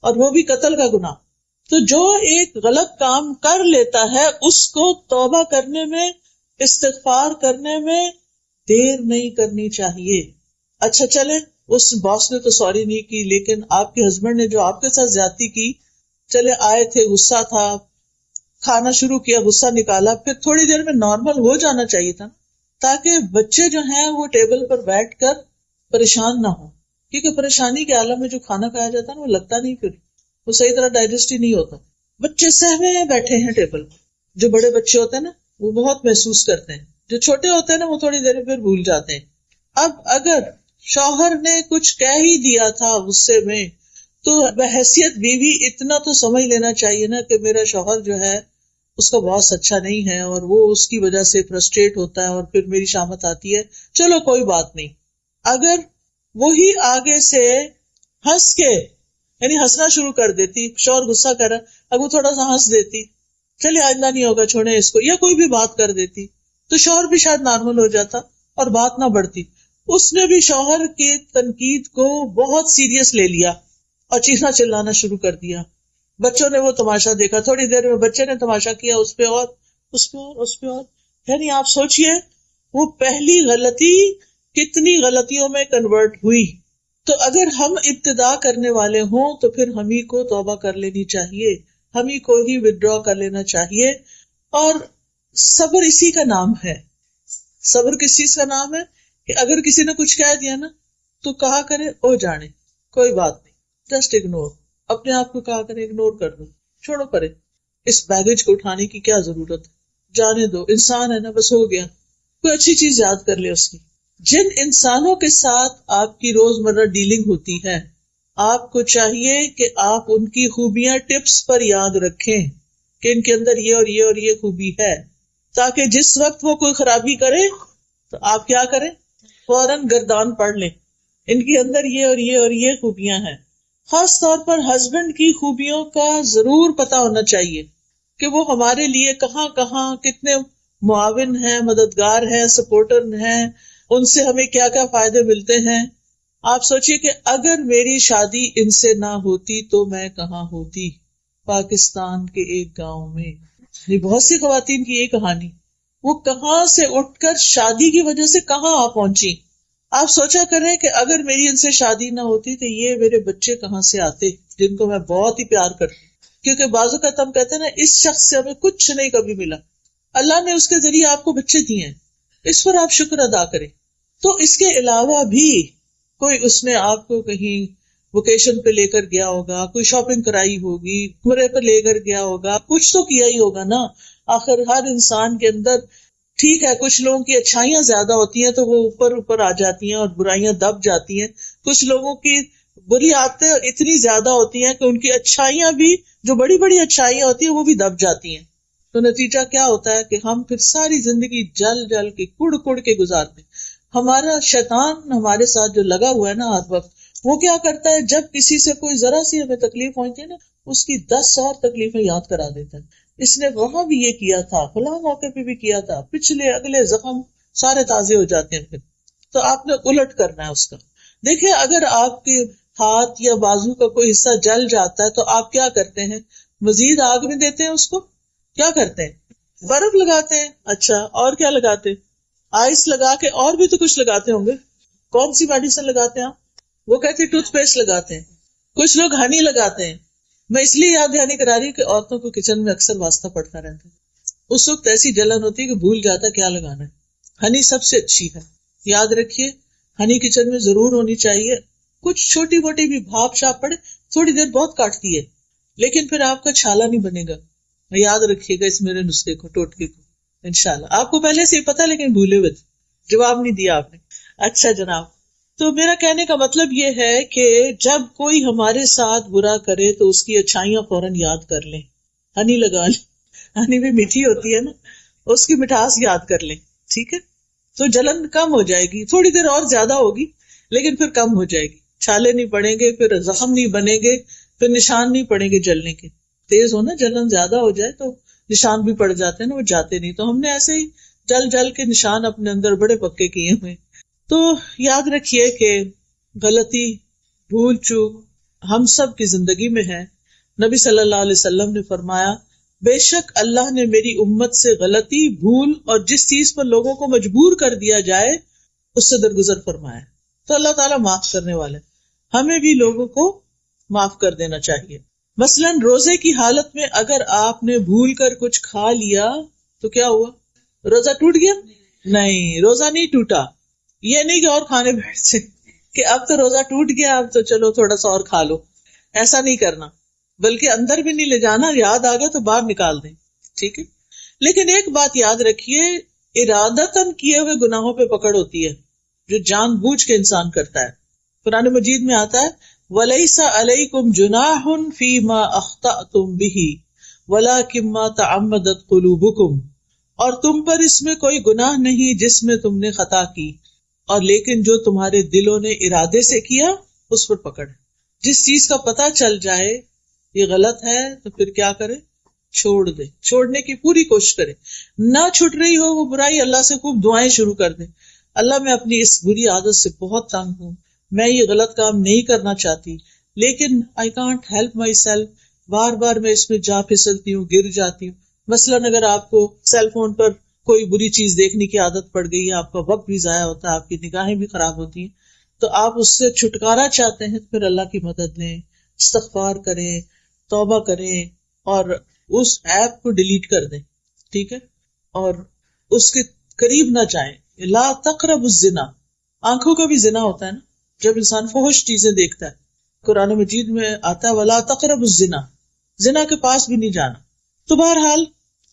اور وہ بھی قتل کا گناہ. تو جو ایک غلط کام کر لیتا ہے اس کو توبہ کرنے میں، استغفار کرنے میں دیر نہیں کرنی چاہیے. اچھا چلے اس باس نے تو سوری نہیں کی، لیکن آپ کے ہسبینڈ نے جو آپ کے ساتھ زیادتی کی، چلے آئے تھے، غصہ تھا، کھانا شروع کیا، غصہ نکالا، پھر تھوڑی دیر میں نارمل ہو جانا چاہیے تھا، تاکہ بچے جو ہیں وہ ٹیبل پر بیٹھ کر پریشان نہ ہو. کیونکہ پریشانی کے عالم میں جو کھانا کھایا جاتا ہے نا وہ لگتا نہیں، پھر وہ صحیح طرح ڈائجسٹ ہی نہیں ہوتا. بچے سہمے ہیں بیٹھے ہیں ٹیبل پر. جو بڑے بچے ہوتے ہیں نا وہ بہت محسوس کرتے ہیں، جو چھوٹے ہوتے ہیں نا وہ تھوڑی دیر میں پھر بھول جاتے ہیں. اب اگر شوہر نے کچھ کہہ ہی دیا تھا غصے میں، تو بحیثیت بیوی اتنا تو سمجھ لینا چاہیے نا کہ میرا شوہر جو ہے اس کا باس اچھا نہیں ہے اور وہ اس کی وجہ سے فرسٹریٹ ہوتا ہے اور پھر میری شامت آتی ہے، چلو کوئی بات نہیں. اگر وہی آگے سے ہنس کے، یعنی ہنسنا شروع کر دیتی، شوہر غصہ کر رہا، اب وہ تھوڑا سا ہنس دیتی، چلے آئندہ نہیں ہوگا چھوڑیں اس کو، یا کوئی بھی بات کر دیتی، تو شوہر بھی شاید نارمل ہو جاتا اور بات نہ بڑھتی. اس نے بھی شوہر کی تنقید کو بہت سیریس لے لیا اور چیخنا چلانا شروع کر دیا. بچوں نے وہ تماشا دیکھا، تھوڑی دیر میں بچے نے تماشا کیا، اس پہ اور اس پہ اور اس پہ اور. یعنی آپ سوچئے وہ پہلی غلطی کتنی غلطیوں میں کنورٹ ہوئی. تو اگر ہم ابتدا کرنے والے ہوں تو پھر ہم ہی کو توبہ کر لینی چاہیے، ہم ہی کو ہی ودرا کر لینا چاہیے. اور صبر اسی کا نام ہے. صبر کس چیز کا نام ہے کہ اگر کسی نے کچھ کہہ دیا نا تو کہا کرے او جانے، کوئی بات نہیں، جسٹ اگنور. اپنے آپ کو کہا کرے اگنور کر دو، چھوڑو پرے، اس بیگیج کو اٹھانے کی کیا ضرورت ہے، جانے دو، انسان ہے نا، بس ہو گیا. کوئی اچھی چیز یاد کر لے اس کی. جن انسانوں کے ساتھ آپ کی روزمرہ ڈیلنگ ہوتی ہے، آپ کو چاہیے کہ آپ ان کی خوبیاں ٹپس پر یاد رکھیں کہ ان کے اندر یہ اور یہ اور یہ خوبی ہے، تاکہ جس وقت وہ کوئی خرابی کرے تو آپ کیا کریں، فوراً گردان پڑھ لیں، ان کے اندر یہ اور یہ اور یہ خوبیاں ہیں. خاص طور پر ہسبینڈ کی خوبیوں کا ضرور پتا ہونا چاہیے کہ وہ ہمارے لیے کہاں کہاں کتنے معاون ہیں، مددگار ہیں، سپورٹر ہیں، ان سے ہمیں کیا کیا فائدے ملتے ہیں. آپ سوچئے کہ اگر میری شادی ان سے نہ ہوتی تو میں کہاں ہوتی، پاکستان کے ایک گاؤں میں. یہ بہت سی خواتین کی یہ کہانی، وہ کہاں سے اٹھ کر شادی کی وجہ سے کہاں آ پہنچی. آپ سوچا کریں کہ اگر میری ان سے شادی نہ ہوتی تو یہ میرے بچے کہاں سے آتے، جن کو میں بہت ہی پیار کرتی. کیونکہ بعض اوقات ہم کہتے ہیں نا اس شخص سے ہمیں کچھ نہیں کبھی ملا، اللہ نے اس کے ذریعے آپ کو بچے دیے ہیں، اس پر آپ شکر ادا کریں. تو اس کے علاوہ بھی کوئی اس نے آپ کو کہیں ویکیشن پہ لے کر گیا ہوگا، کوئی شاپنگ کرائی ہوگی، گھوڑے پہ لے کر گیا ہوگا، کچھ تو کیا ہی ہوگا نا. آخر ہر انسان کے اندر، ٹھیک ہے کچھ لوگوں کی اچھائیاں زیادہ ہوتی ہیں تو وہ اوپر آ جاتی ہیں اور برائیاں دب جاتی ہیں. کچھ لوگوں کی بری عادتیں اتنی زیادہ ہوتی ہیں کہ ان کی اچھائیاں بھی، جو بڑی بڑی اچھائیاں ہوتی ہیں وہ بھی دب جاتی ہیں. تو نتیجہ کیا ہوتا ہے کہ ہم پھر ساری زندگی جل جل کے کڑ کڑ کے گزارتے ہیں. ہمارا شیطان ہمارے ساتھ جو لگا ہوا ہے نا ہر وقت، وہ کیا کرتا ہے، جب کسی سے کوئی ذرا سی ہمیں تکلیف پہنچتی ہے نا، اس کی 10 اور تکلیفیں یاد کرا دیتا ہے. اس نے وہاں بھی یہ کیا تھا، فلاں موقع پہ بھی کیا تھا، پچھلے اگلے زخم سارے تازے ہو جاتے ہیں. پھر تو آپ نے الٹ کرنا ہے اس کا. دیکھیں اگر آپ کے ہاتھ یا بازو کا کوئی حصہ جل جاتا ہے تو آپ کیا کرتے ہیں، مزید آگ میں دیتے ہیں اس کو، کیا کرتے ہیں، برف لگاتے ہیں. اچھا اور کیا لگاتے ہیں، آئس لگا کے، اور بھی تو کچھ لگاتے ہوں گے. کون سی میڈیسن لگاتے ہیں آپ، وہ کہتے ہیں ٹوتھ پیسٹ لگاتے ہیں، کچھ لوگ ہنی لگاتے ہیں. میں اس لیے یاد دہانی کرا رہی ہوں کہ عورتوں کو کچن میں اکثر واسطہ پڑتا رہتا ہے، اس وقت ایسی جلن ہوتی ہے کہ بھول جاتا ہے کیا لگانا ہے. ہنی سب سے اچھی ہے، یاد رکھیے ہنی کچن میں ضرور ہونی چاہیے. کچھ چھوٹی موٹی بھی بھاپ شاپ پڑے تھوڑی دیر بہت کاٹتی ہے، لیکن پھر آپ کا چھالا نہیں بنے گا. یاد رکھیے گا اس میرے نسخے کو، ٹوٹکے کو. انشاءاللہ آپ کو پہلے سے ہی پتا لیکن بھولے ہوئے تھے، جواب نہیں دیا آپ نے. اچھا جناب، تو میرا کہنے کا مطلب یہ ہے کہ جب کوئی ہمارے ساتھ برا کرے تو اس کی اچھائیاں فوراً یاد کر لیں. ہنی لگا لیں، ہنی بھی میٹھی ہوتی ہے نا، اس کی مٹھاس یاد کر لیں. ٹھیک ہے، تو جلن کم ہو جائے گی. تھوڑی دیر اور زیادہ ہوگی لیکن پھر کم ہو جائے گی. چھالے نہیں پڑیں گے، پھر زخم نہیں بنے گے، پھر نشان نہیں پڑیں گے جلنے کے. تیز ہونا، جلن زیادہ ہو جائے تو نشان بھی پڑ جاتے ہیں نا، وہ جاتے نہیں. تو ہم نے ایسے ہی جل جل کے نشان اپنے اندر بڑے پکے کیے ہوئے. تو یاد رکھیے کہ غلطی، بھول چوک ہم سب کی زندگی میں ہے. نبی صلی اللہ علیہ وسلم نے فرمایا بے شک اللہ نے میری امت سے غلطی، بھول اور جس چیز پر لوگوں کو مجبور کر دیا جائے اس سے درگزر فرمایا. تو اللہ تعالیٰ معاف کرنے والے، ہمیں بھی لوگوں کو معاف کر دینا چاہیے. مثلاً روزے کی حالت میں اگر آپ نے بھول کر کچھ کھا لیا تو کیا ہوا، روزہ ٹوٹ گیا؟ نہیں، روزہ نہیں ٹوٹا. یہ نہیں کہ اور کھانے بیٹھ سے کہ اب تو روزہ ٹوٹ گیا، اب تو چلو تھوڑا سا اور کھا لو. ایسا نہیں کرنا، بلکہ اندر بھی نہیں لے جانا، یاد آ گیا تو باہر نکال دیں. ٹھیک ہے، لیکن ایک بات یاد رکھیے، ارادتاً کیے ہوئے گناہوں پہ پکڑ ہوتی ہے جو جان بوجھ کے انسان کرتا ہے. قرآن مجید میں آتا ہے وَلَيْسَ عَلَيْكُمْ جُنَاحٌ فِي مَا أَخْطَأْتُمْ بِهِ وَلَكِنْ مَا تَعَمَّدَتْ قُلُوبُكُمْ، اور تم پر اس میں کوئی گناہ نہیں جس میں تم نے خطا کی، اور لیکن جو تمہارے دلوں نے ارادے سے کیا اس پر پکڑ ہے. جس چیز کا پتہ چل جائے یہ غلط ہے تو پھر کیا کرے، چھوڑ دے. چھوڑنے کی پوری کوشش کرے. نہ چھٹ رہی ہو وہ برائی، اللہ سے خوب دعائیں شروع کر دے، اللہ میں اپنی اس بری عادت سے بہت تنگ ہوں، میں یہ غلط کام نہیں کرنا چاہتی لیکن I can't help myself، بار بار میں اس میں جا پھسلتی ہوں، گر جاتی ہوں. مثلاً اگر آپ کو سیل فون پر کوئی بری چیز دیکھنے کی عادت پڑ گئی ہے، آپ کا وقت بھی ضائع ہوتا ہے، آپ کی نگاہیں بھی خراب ہوتی ہیں، تو آپ اس سے چھٹکارا چاہتے ہیں، پھر اللہ کی مدد لیں، استغفار کریں، توبہ کریں اور اس ایپ کو ڈیلیٹ کر دیں. ٹھیک ہے، اور اس کے قریب نہ جائیں. لا تقربوا الزنا، آنکھوں کا بھی زنا ہوتا ہے نا، جب انسان فحش چیزیں دیکھتا ہے. قرآن مجید میں آتا ہے ولا تقربوا الزنا، زنا کے پاس بھی نہیں جانا. تو بہرحال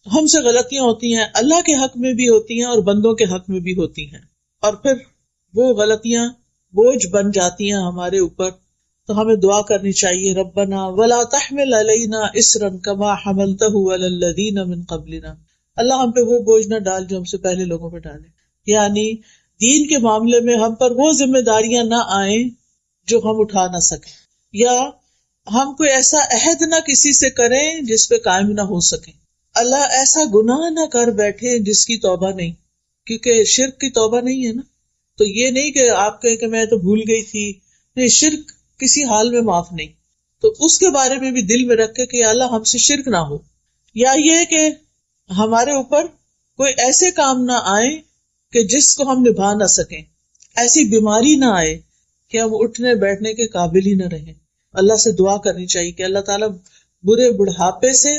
ہم سے غلطیاں ہوتی ہیں، اللہ کے حق میں بھی ہوتی ہیں اور بندوں کے حق میں بھی ہوتی ہیں، اور پھر وہ غلطیاں بوجھ بن جاتی ہیں ہمارے اوپر. تو ہمیں دعا کرنی چاہیے ربنا ولا تحمل علینا اصرا کما حملته علی الذین من قبلنا، اللہ ہم پہ وہ بوجھ نہ ڈال جو ہم سے پہلے لوگوں پہ ڈالے. یعنی دین کے معاملے میں ہم پر وہ ذمہ داریاں نہ آئیں جو ہم اٹھا نہ سکیں، یا ہم کوئی ایسا عہد نہ کسی سے کریں جس پہ قائم نہ ہو سکیں. اللہ ایسا گناہ نہ کر بیٹھے جس کی توبہ نہیں، کیونکہ شرک کی توبہ نہیں ہے نا. تو یہ نہیں کہ آپ کہیں کہ میں تو بھول گئی تھی، نہیں، شرک کسی حال میں معاف نہیں. تو اس کے بارے میں بھی دل میں رکھے کہ اللہ ہم سے شرک نہ ہو. یا یہ کہ ہمارے اوپر کوئی ایسے کام نہ آئے کہ جس کو ہم نبھا نہ سکیں، ایسی بیماری نہ آئے کہ ہم اٹھنے بیٹھنے کے قابل ہی نہ رہیں. اللہ سے دعا کرنی چاہیے کہ اللہ تعالیٰ برے بڑھاپے سے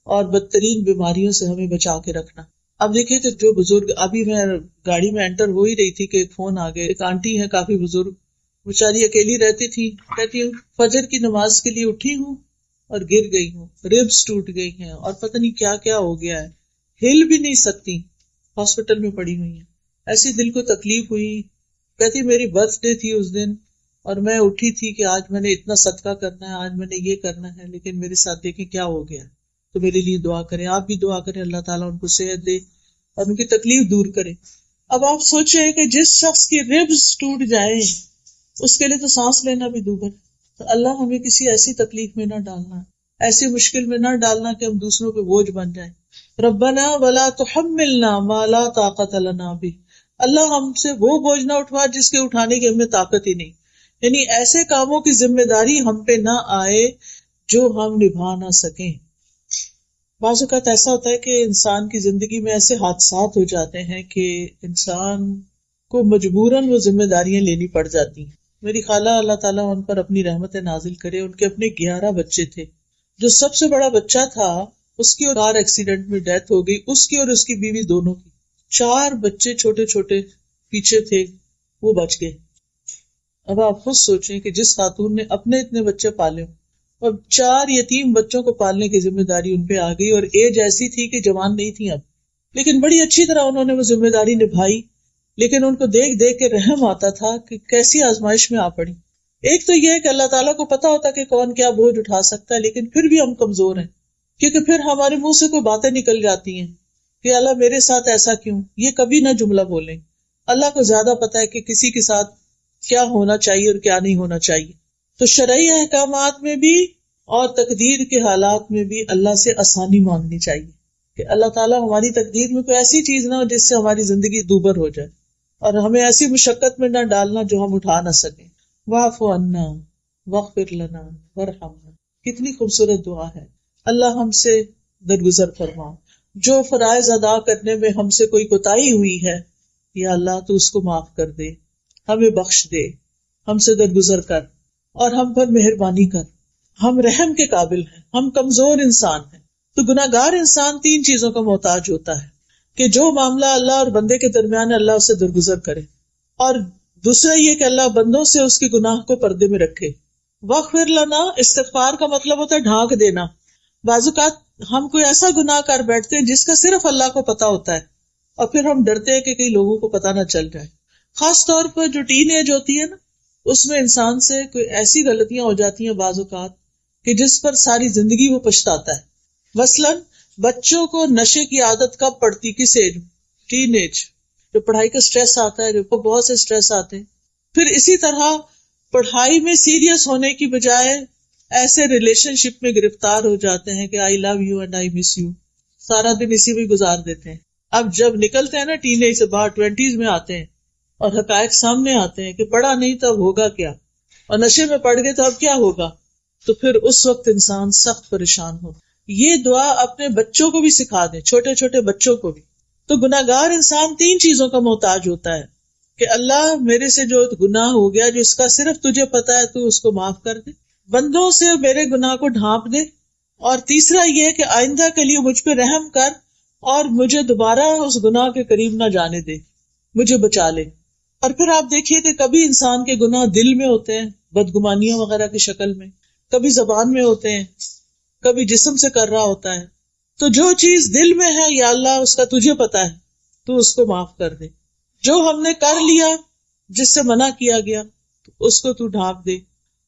اور بدترین بیماریوں سے ہمیں بچا کے رکھنا. اب دیکھیے کہ جو بزرگ، ابھی میں گاڑی میں انٹر ہو ہی رہی تھی کہ ایک فون آ گیا. ایک آنٹی ہے کافی بزرگ، بیچاری اکیلی رہتی تھی، کہتی ہوں فجر کی نماز کے لیے اٹھی ہوں اور گر گئی ہوں، ریبس ٹوٹ گئی ہیں اور پتہ نہیں کیا کیا ہو گیا ہے، ہل بھی نہیں سکتی، ہاسپٹل میں پڑی ہوئی ہیں. ایسی دل کو تکلیف ہوئی. کہتی میری برتھ ڈے تھی اس دن اور میں اٹھی تھی کہ آج میں نے اتنا صدقہ کرنا ہے، آج میں نے یہ کرنا ہے، لیکن میرے ساتھ دیکھیں کیا ہو گیا. تو میرے لیے دعا کریں، آپ بھی دعا کریں اللہ تعالیٰ ان کو صحت دے اور ان کی تکلیف دور کرے۔ اب آپ سوچیں کہ جس شخص کی ربز ٹوٹ جائے اس کے لیے تو سانس لینا بھی دوبھر، تو اللہ ہمیں کسی ایسی تکلیف میں نہ ڈالنا، ایسی مشکل میں نہ ڈالنا کہ ہم دوسروں پہ بوجھ بن جائیں۔ ربنا ولا تحملنا ما لا طاقت لنا بہ، اللہ ہم سے وہ بوجھ نہ اٹھوا جس کے اٹھانے کی ہمیں طاقت ہی نہیں، یعنی ایسے کاموں کی ذمہ داری ہم پہ نہ آئے جو ہم نبھا نہ سکیں۔ بعض اوقات ایسا ہوتا ہے کہ انسان کی زندگی میں ایسے حادثات ہو جاتے ہیں کہ انسان کو مجبوراً وہ ذمہ داریاں لینی پڑ جاتی ہیں۔ میری خالہ اللہ تعالیٰ ان پر اپنی رحمت نازل کرے، ان کے اپنے 11 بچے تھے، جو سب سے بڑا بچہ تھا اس کی کار ایکسیڈنٹ میں ڈیتھ ہو گئی، اس کی اور اس کی بیوی دونوں کی۔ 4 بچے چھوٹے چھوٹے پیچھے تھے، وہ بچ گئے۔ اب آپ خود سوچیں کہ جس خاتون نے اپنے اتنے بچے پالے اور 4 یتیم بچوں کو پالنے کی ذمہ داری ان پہ آ گئی، اور ایج ایسی تھی کہ جوان نہیں تھی اب، لیکن بڑی اچھی طرح انہوں نے وہ ذمہ داری نبھائی۔ لیکن ان کو دیکھ دیکھ کے رحم آتا تھا کہ کیسی آزمائش میں آ پڑی۔ ایک تو یہ ہے کہ اللہ تعالیٰ کو پتا ہوتا کہ کون کیا بوجھ اٹھا سکتا ہے، لیکن پھر بھی ہم کمزور ہیں، کیونکہ پھر ہمارے منہ سے کوئی باتیں نکل جاتی ہیں کہ اللہ میرے ساتھ ایسا کیوں۔ یہ کبھی نہ جملہ بولیں، اللہ کو زیادہ پتا ہے کہ کسی کے ساتھ کیا ہونا چاہیے اور کیا نہیں ہونا چاہیے۔ تو شرعی احکامات میں بھی اور تقدیر کے حالات میں بھی اللہ سے آسانی مانگنی چاہیے کہ اللہ تعالیٰ ہماری تقدیر میں کوئی ایسی چیز نہ ہو جس سے ہماری زندگی دوبر ہو جائے، اور ہمیں ایسی مشقت میں نہ ڈالنا جو ہم اٹھا نہ سکیں۔ واعف عنا واغفر لنا وارحمنا، کتنی خوبصورت دعا ہے۔ اللہ ہم سے درگزر فرما، جو فرائض ادا کرنے میں ہم سے کوئی کوتاہی ہوئی ہے یا اللہ تو اس کو معاف کر دے، ہمیں بخش دے، ہم سے درگزر کر اور ہم پر مہربانی کر۔ ہم رحم کے قابل ہیں، ہم کمزور انسان ہیں۔ تو گناہگار انسان 3 چیزوں کا محتاج ہوتا ہے کہ جو معاملہ اللہ اور بندے کے درمیان ہے اللہ اسے درگزر کرے، اور دوسرا یہ کہ اللہ بندوں سے اس کے گناہ کو پردے میں رکھے۔ واغفر لنا، استغفار کا مطلب ہوتا ہے ڈھانک دینا۔ بعض اوقات ہم کوئی ایسا گناہ کر بیٹھتے ہیں جس کا صرف اللہ کو پتا ہوتا ہے، اور پھر ہم ڈرتے ہیں کہ کئی لوگوں کو پتا نہ چل جائے۔ خاص طور پر جو ٹین ایج ہوتی ہے نا، اس میں انسان سے کوئی ایسی غلطیاں ہو جاتی ہیں بعض اوقات کہ جس پر ساری زندگی وہ پچھتاتا ہے۔ مثلاً بچوں کو نشے کی عادت کب پڑتی، کس ایج؟ ٹین ایج، جو پڑھائی کا سٹریس آتا ہے، جو بہت سے سٹریس آتے ہیں۔ پھر اسی طرح پڑھائی میں سیریس ہونے کی بجائے ایسے ریلیشن شپ میں گرفتار ہو جاتے ہیں کہ I love you and I miss you, سارا دن اسی میں گزار دیتے ہیں۔ اب جب نکلتے ہیں نا ٹین ایج سے باہر، 20s میں آتے ہیں اور حقائق سامنے آتے ہیں کہ پڑھا نہیں تو اب ہوگا کیا، اور نشے میں پڑ گئے تو اب کیا ہوگا، تو پھر اس وقت انسان سخت پریشان ہو۔ یہ دعا اپنے بچوں کو بھی سکھا دیں، چھوٹے چھوٹے بچوں کو بھی۔ تو گناہگار انسان 3 چیزوں کا محتاج ہوتا ہے کہ اللہ میرے سے جو گناہ ہو گیا جو اس کا صرف تجھے پتا ہے تو اس کو معاف کر دے، بندوں سے میرے گناہ کو ڈھانپ دے، اور تیسرا یہ کہ آئندہ کے لیے مجھ پہ رحم کر اور مجھے دوبارہ اس گناہ کے قریب نہ جانے دے، مجھے بچا لے۔ اور پھر آپ دیکھیے کہ کبھی انسان کے گناہ دل میں ہوتے ہیں، بدگمانیوں وغیرہ کی شکل میں، کبھی زبان میں ہوتے ہیں، کبھی جسم سے کر رہا ہوتا ہے۔ تو جو چیز دل میں ہے یا اللہ اس کا تجھے پتا ہے، تو اس کو معاف کر دے۔ جو ہم نے کر لیا جس سے منع کیا گیا تو اس کو تو ڈھانپ دے،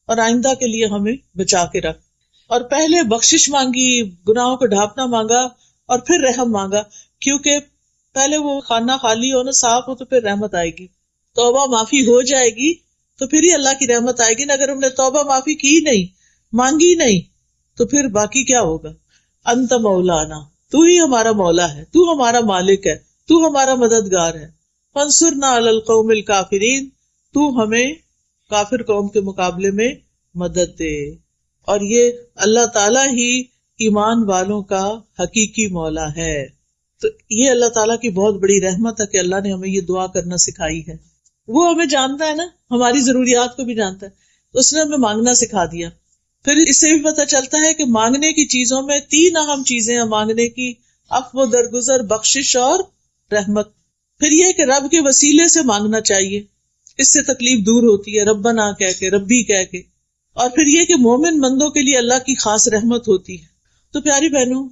اور آئندہ کے لیے ہمیں بچا کے رکھ۔ اور پہلے بخشش مانگی، گناہوں کو ڈھانپنا مانگا، اور پھر رحم مانگا، کیونکہ پہلے وہ خانہ خالی ہو نا، صاف ہو، تو پھر رحمت آئے گی، توبہ معافی ہو جائے گی تو پھر ہی اللہ کی رحمت آئے گی نا۔ اگر ہم نے توبہ معافی کی نہیں، مانگی نہیں، تو پھر باقی کیا ہوگا؟ انت مولانا، تو ہی ہمارا مولا ہے، تو ہمارا مالک ہے، تو ہمارا مددگار ہے۔ فانصرنا علی القوم الکافرین، تو ہمیں کافر قوم کے مقابلے میں مدد دے۔ اور یہ اللہ تعالیٰ ہی ایمان والوں کا حقیقی مولا ہے۔ تو یہ اللہ تعالیٰ کی بہت بڑی رحمت ہے کہ اللہ نے ہمیں یہ دعا کرنا سکھائی ہے۔ وہ ہمیں جانتا ہے نا، ہماری ضروریات کو بھی جانتا ہے، اس نے ہمیں مانگنا سکھا دیا۔ پھر اس سے بھی پتہ چلتا ہے کہ مانگنے کی چیزوں میں 3 اہم چیزیں ہیں مانگنے کی: عفو و درگزر، بخشش اور رحمت۔ پھر یہ کہ رب کے وسیلے سے مانگنا چاہیے، اس سے تکلیف دور ہوتی ہے، ربنا کہہ کے، ربی کہہ کے۔ اور پھر یہ کہ مومن بندوں کے لیے اللہ کی خاص رحمت ہوتی ہے۔ تو پیاری بہنوں،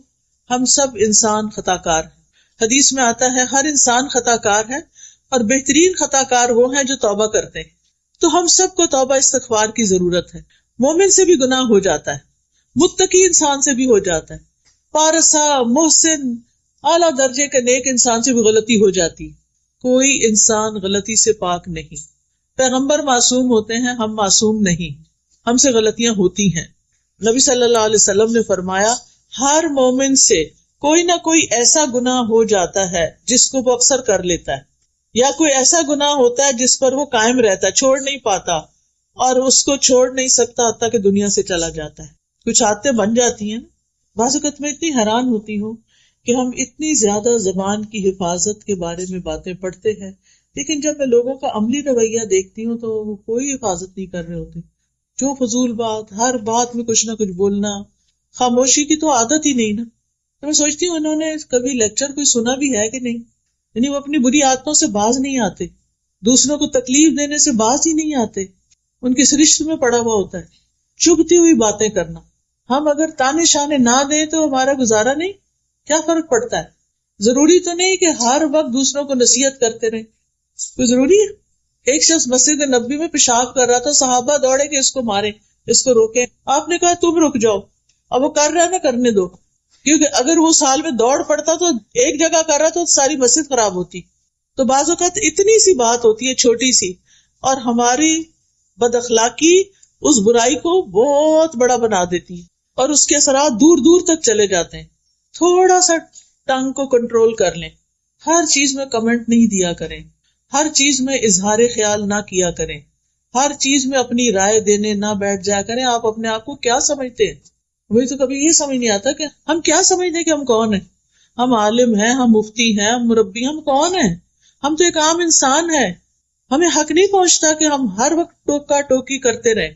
ہم سب انسان خطا کار ہیں۔ حدیث میں آتا ہے ہر انسان خطا کار ہے، اور بہترین خطا کار وہ ہیں جو توبہ کرتے ہیں۔ تو ہم سب کو توبہ استغفار کی ضرورت ہے۔ مومن سے بھی گناہ ہو جاتا ہے، متقی انسان سے بھی ہو جاتا ہے، پارسا، محسن، اعلیٰ درجے کے نیک انسان سے بھی غلطی ہو جاتی. کوئی انسان غلطی سے پاک نہیں. پیغمبر معصوم ہوتے ہیں، ہم معصوم نہیں، ہم سے غلطیاں ہوتی ہیں. نبی صلی اللہ علیہ وسلم نے فرمایا ہر مومن سے کوئی نہ کوئی ایسا گناہ ہو جاتا ہے جس کو وہ اکثر کر لیتا ہے، یا کوئی ایسا گناہ ہوتا ہے جس پر وہ قائم رہتا ہے، چھوڑ نہیں پاتا، اور اس کو چھوڑ نہیں سکتا حتیٰ کہ دنیا سے چلا جاتا ہے. کچھ عادتیں بن جاتی ہیں. بعض اوقات میں اتنی حیران ہوتی ہوں کہ ہم اتنی زیادہ زبان کی حفاظت کے بارے میں باتیں پڑھتے ہیں، لیکن جب میں لوگوں کا عملی رویہ دیکھتی ہوں تو وہ کوئی حفاظت نہیں کر رہے ہوتے. جو فضول بات، ہر بات میں کچھ نہ کچھ بولنا، خاموشی کی تو عادت ہی نہیں نا. تو میں سوچتی ہوں انہوں نے کبھی لیکچر کوئی سنا بھی ہے کہ نہیں. یعنی وہ اپنی بری عادتوں سے باز نہیں آتے، دوسروں کو تکلیف دینے سے باز ہی نہیں آتے، ان کے سرشت میں پڑا ہوا ہوتا ہے چبھتی ہوئی باتیں کرنا. ہم اگر تانے شانے نہ دیں تو ہمارا گزارا نہیں. کیا فرق پڑتا ہے؟ ضروری تو نہیں کہ ہر وقت دوسروں کو نصیحت کرتے رہیں. کوئی ضروری ہے؟ ایک شخص مسجد نبوی میں پیشاب کر رہا تھا، صحابہ دوڑے کہ اس کو مارے، اس کو روکے. آپ نے کہا تم رک جاؤ، اب وہ کر رہا ہے نا، کرنے دو. کیونکہ اگر وہ سال میں دوڑ پڑتا تو ایک جگہ کر رہا تو ساری مسجد خراب ہوتی. تو بعض اوقات اتنی سی بات ہوتی ہے چھوٹی سی، اور ہماری بد اخلاقی اس برائی کو بہت بڑا بنا دیتی ہے اور اس کے اثرات دور دور تک چلے جاتے ہیں. تھوڑا سا ٹنگ کو کنٹرول کر لیں، ہر چیز میں کمنٹ نہیں دیا کریں، ہر چیز میں اظہار خیال نہ کیا کریں، ہر چیز میں اپنی رائے دینے نہ بیٹھ جایا کریں. آپ اپنے آپ کو کیا سمجھتے ہیں؟ مجھے تو کبھی یہ سمجھ نہیں آتا کہ ہم کیا سمجھتے ہیں کہ ہم کون ہیں. ہم عالم ہیں، ہم مفتی ہیں، ہم مربی، ہم کون ہیں؟ ہم تو ایک عام انسان ہیں. ہمیں حق نہیں پہنچتا کہ ہم ہر وقت ٹوکا ٹوکی کرتے رہیں.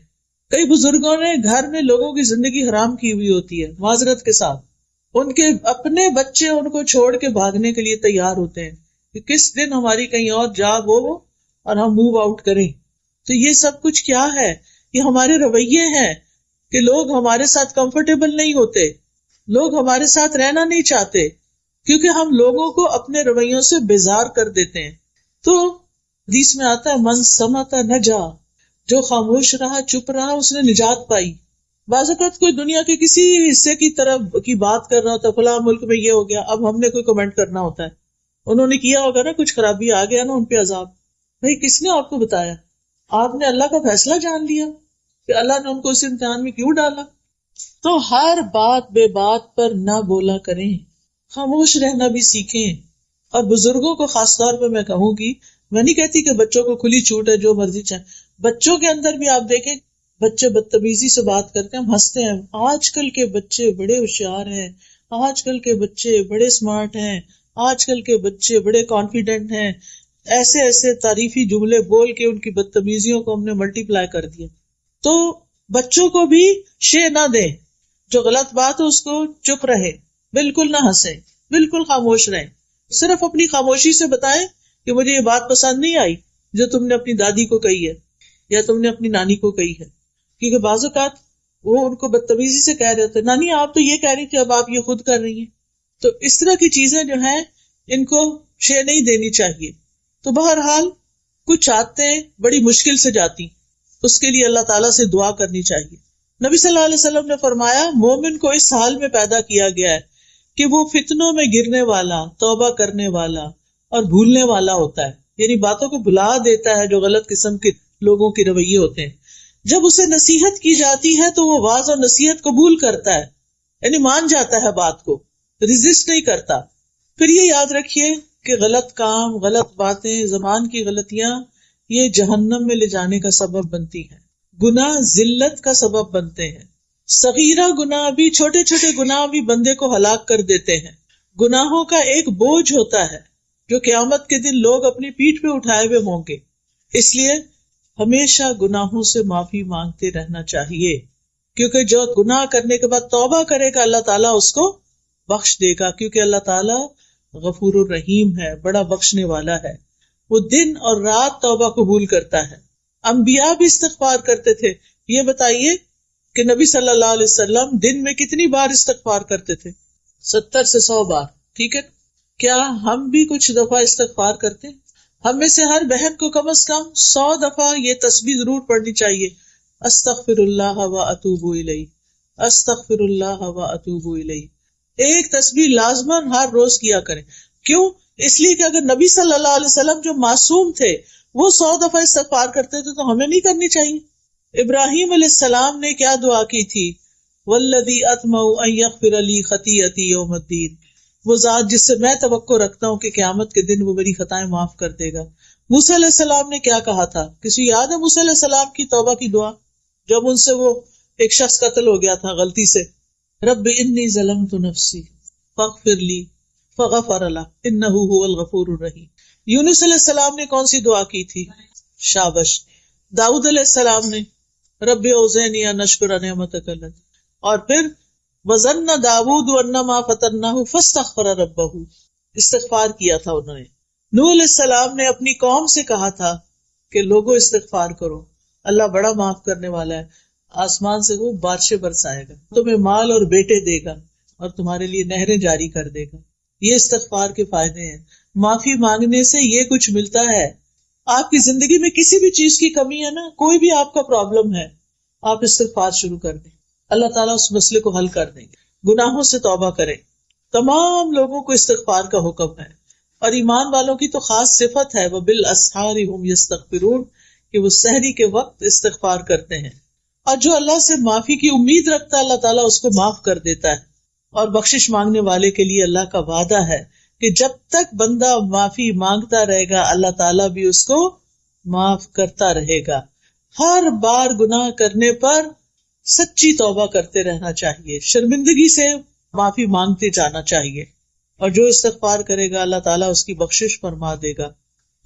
کئی بزرگوں نے گھر میں لوگوں کی زندگی حرام کی ہوئی ہوتی ہے معذرت کے ساتھ. ان کے اپنے بچے ان کو چھوڑ کے بھاگنے کے لیے تیار ہوتے ہیں کہ کس دن ہماری کہیں اور جاب ہو اور ہم موو آؤٹ کریں. تو یہ سب کچھ کیا ہے؟ یہ ہمارے رویے ہیں کہ لوگ ہمارے ساتھ کمفرٹیبل نہیں ہوتے، لوگ ہمارے ساتھ رہنا نہیں چاہتے، کیونکہ ہم لوگوں کو اپنے رویوں سے بیزار کر دیتے ہیں. تو حدیث میں آتا ہے من سمت نجا، جو خاموش رہا، چپ رہا، اس نے نجات پائی. بعض اوقات کوئی دنیا کے کسی حصے کی طرف کی بات کر رہا ہوتا ہے، فلاں ملک میں یہ ہو گیا، اب ہم نے کوئی کمنٹ کرنا ہوتا ہے. انہوں نے کیا ہوگا نا کچھ خرابی، آ گیا نا ان پہ عذاب. بھائی کس نے آپ کو بتایا؟ آپ نے اللہ کا فیصلہ جان لیا کہ اللہ نے ان کو اس امتحان میں کیوں ڈالا. تو ہر بات بے بات پر نہ بولا کریں، خاموش رہنا بھی سیکھیں. اور بزرگوں کو خاص طور پہ میں کہوں گی، میں نہیں کہتی کہ بچوں کو کھلی چھوٹ ہے جو مرضی چاہے. بچوں کے اندر بھی آپ دیکھیں بچے بدتمیزی سے بات کرتے ہیں، ہم ہنستے ہیں. آج کل کے بچے بڑے ہوشیار ہیں، آج کل کے بچے بڑے اسمارٹ ہیں، آج کل کے بچے بڑے کانفیڈنٹ ہیں. ایسے ایسے تعریفی جملے بول کے ان کی بدتمیزیوں کو ہم نے ملٹی پلائی کر دیا. تو بچوں کو بھی شے نہ دیں، جو غلط بات ہے اس کو چپ رہے، بالکل نہ ہنسیں، بالکل خاموش رہیں. صرف اپنی خاموشی سے بتائیں کہ مجھے یہ بات پسند نہیں آئی جو تم نے اپنی دادی کو کہی ہے یا تم نے اپنی نانی کو کہی ہے. کیونکہ بعض اوقات وہ ان کو بدتمیزی سے کہہ رہے ہوتے، نانی آپ تو یہ کہہ رہی تھی، اب آپ یہ خود کر رہی ہیں. تو اس طرح کی چیزیں جو ہیں ان کو شے نہیں دینی چاہیے. تو بہرحال کچھ عادتیں بڑی مشکل سے جاتی، اس کے لیے اللہ تعالیٰ سے دعا کرنی چاہیے. نبی صلی اللہ علیہ وسلم نے فرمایا مومن کو اس حال میں پیدا کیا گیا ہے کہ وہ فتنوں میں گرنے والا، توبہ کرنے والا اور بھولنے والا ہوتا ہے. یعنی باتوں کو بھلا دیتا ہے جو غلط قسم کے لوگوں کے رویے ہوتے ہیں. جب اسے نصیحت کی جاتی ہے تو وہ واعظ اور نصیحت قبول کرتا ہے، یعنی مان جاتا ہے بات کو، ریزسٹ نہیں کرتا. پھر یہ یاد رکھیے کہ غلط کام، غلط باتیں، زبان کی غلطیاں یہ جہنم میں لے جانے کا سبب بنتی ہیں. گناہ ذلت کا سبب بنتے ہیں. صغیرہ گناہ بھی، چھوٹے چھوٹے گناہ بھی بندے کو ہلاک کر دیتے ہیں. گناہوں کا ایک بوجھ ہوتا ہے جو قیامت کے دن لوگ اپنی پیٹھ پہ اٹھائے ہوئے ہوں گے. اس لیے ہمیشہ گناہوں سے معافی مانگتے رہنا چاہیے، کیونکہ جو گناہ کرنے کے بعد توبہ کرے گا اللہ تعالیٰ اس کو بخش دے گا. کیونکہ اللہ تعالیٰ غفور الرحیم ہے، بڑا بخشنے والا ہے. وہ دن اور رات توبہ قبول کرتا ہے. انبیاء بھی استغفار کرتے تھے. یہ بتائیے کہ نبی صلی اللہ علیہ وسلم دن میں کتنی بار استغفار کرتے تھے؟ 70 سے 100 بار. ٹھیک ہے، کیا ہم بھی کچھ دفعہ استغفار کرتے ہیں؟ ہم میں سے ہر بہن کو کم از کم 100 دفعہ یہ تسبیح ضرور پڑھنی چاہیے، استغفر اللہ و اتوب الیہ، استغفر اللہ و اتوب الیہ. ایک تسبیح لازماً ہر روز کیا کریں. کیوں؟ اس لیے کہ اگر نبی صلی اللہ علیہ وسلم جو معصوم تھے وہ 100 دفعہ استغفار کرتے تھے تو ہمیں نہیں کرنی چاہیے. ابراہیم علیہ السلام نے کیا دعا کی تھی؟ والذی اطمع ان یغفر لی خطیئتی یوم الدین، وہ ذات جس سے میں توقع رکھتا ہوں کہ قیامت کے دن وہ میری خطائیں معاف کر دے گا. موسیٰ علیہ السلام نے کیا کہا تھا؟ کسی یاد ہے موسیٰ علیہ السلام کی توبہ کی دعا جب ان سے وہ ایک شخص قتل ہو گیا تھا غلطی سے؟ رب انی ظلمت نفسی فاغفر لی فغفر لہ انہ هو الغفور الرحیم. یونس علیہ السلام نے کون سی دعا کی تھی؟ شابش. داؤد علیہ السلام نے رب اوزعنی ان اشکر نعمتک التي، اور پھر وظن داؤد انما فتناہ فاستغفر ربہ، استغفار کیا تھا انہوں نے. نوح علیہ السلام نے اپنی قوم سے کہا تھا کہ لوگوں استغفار کرو، اللہ بڑا معاف کرنے والا ہے، آسمان سے وہ بارشیں برسائے گا، تمہیں مال اور بیٹے دے گا اور تمہارے لیے نہریں جاری کر دے گا. یہ استغفار کے فائدے ہیں. معافی مانگنے سے یہ کچھ ملتا ہے. آپ کی زندگی میں کسی بھی چیز کی کمی ہے نا، کوئی بھی آپ کا پرابلم ہے، آپ استغفار شروع کر دیں، اللہ تعالیٰ اس مسئلے کو حل کر دیں گے. گناہوں سے توبہ کریں. تمام لوگوں کو استغفار کا حکم ہے، اور ایمان والوں کی تو خاص صفت ہے وَبِالْأَسْحَارِ هُمْ يَسْتَغْفِرُونَ، کہ وہ سحری کے وقت استغفار کرتے ہیں. اور جو اللہ سے معافی کی امید رکھتا ہے اللہ تعالیٰ اس کو معاف کر دیتا ہے. اور بخشش مانگنے والے کے لیے اللہ کا وعدہ ہے کہ جب تک بندہ معافی مانگتا رہے گا اللہ تعالیٰ بھی اس کو معاف کرتا رہے گا. ہر بار گناہ کرنے پر سچی توبہ کرتے رہنا چاہیے، شرمندگی سے معافی مانگتے جانا چاہیے، اور جو استغفار کرے گا اللہ تعالیٰ اس کی بخشش فرما دے گا.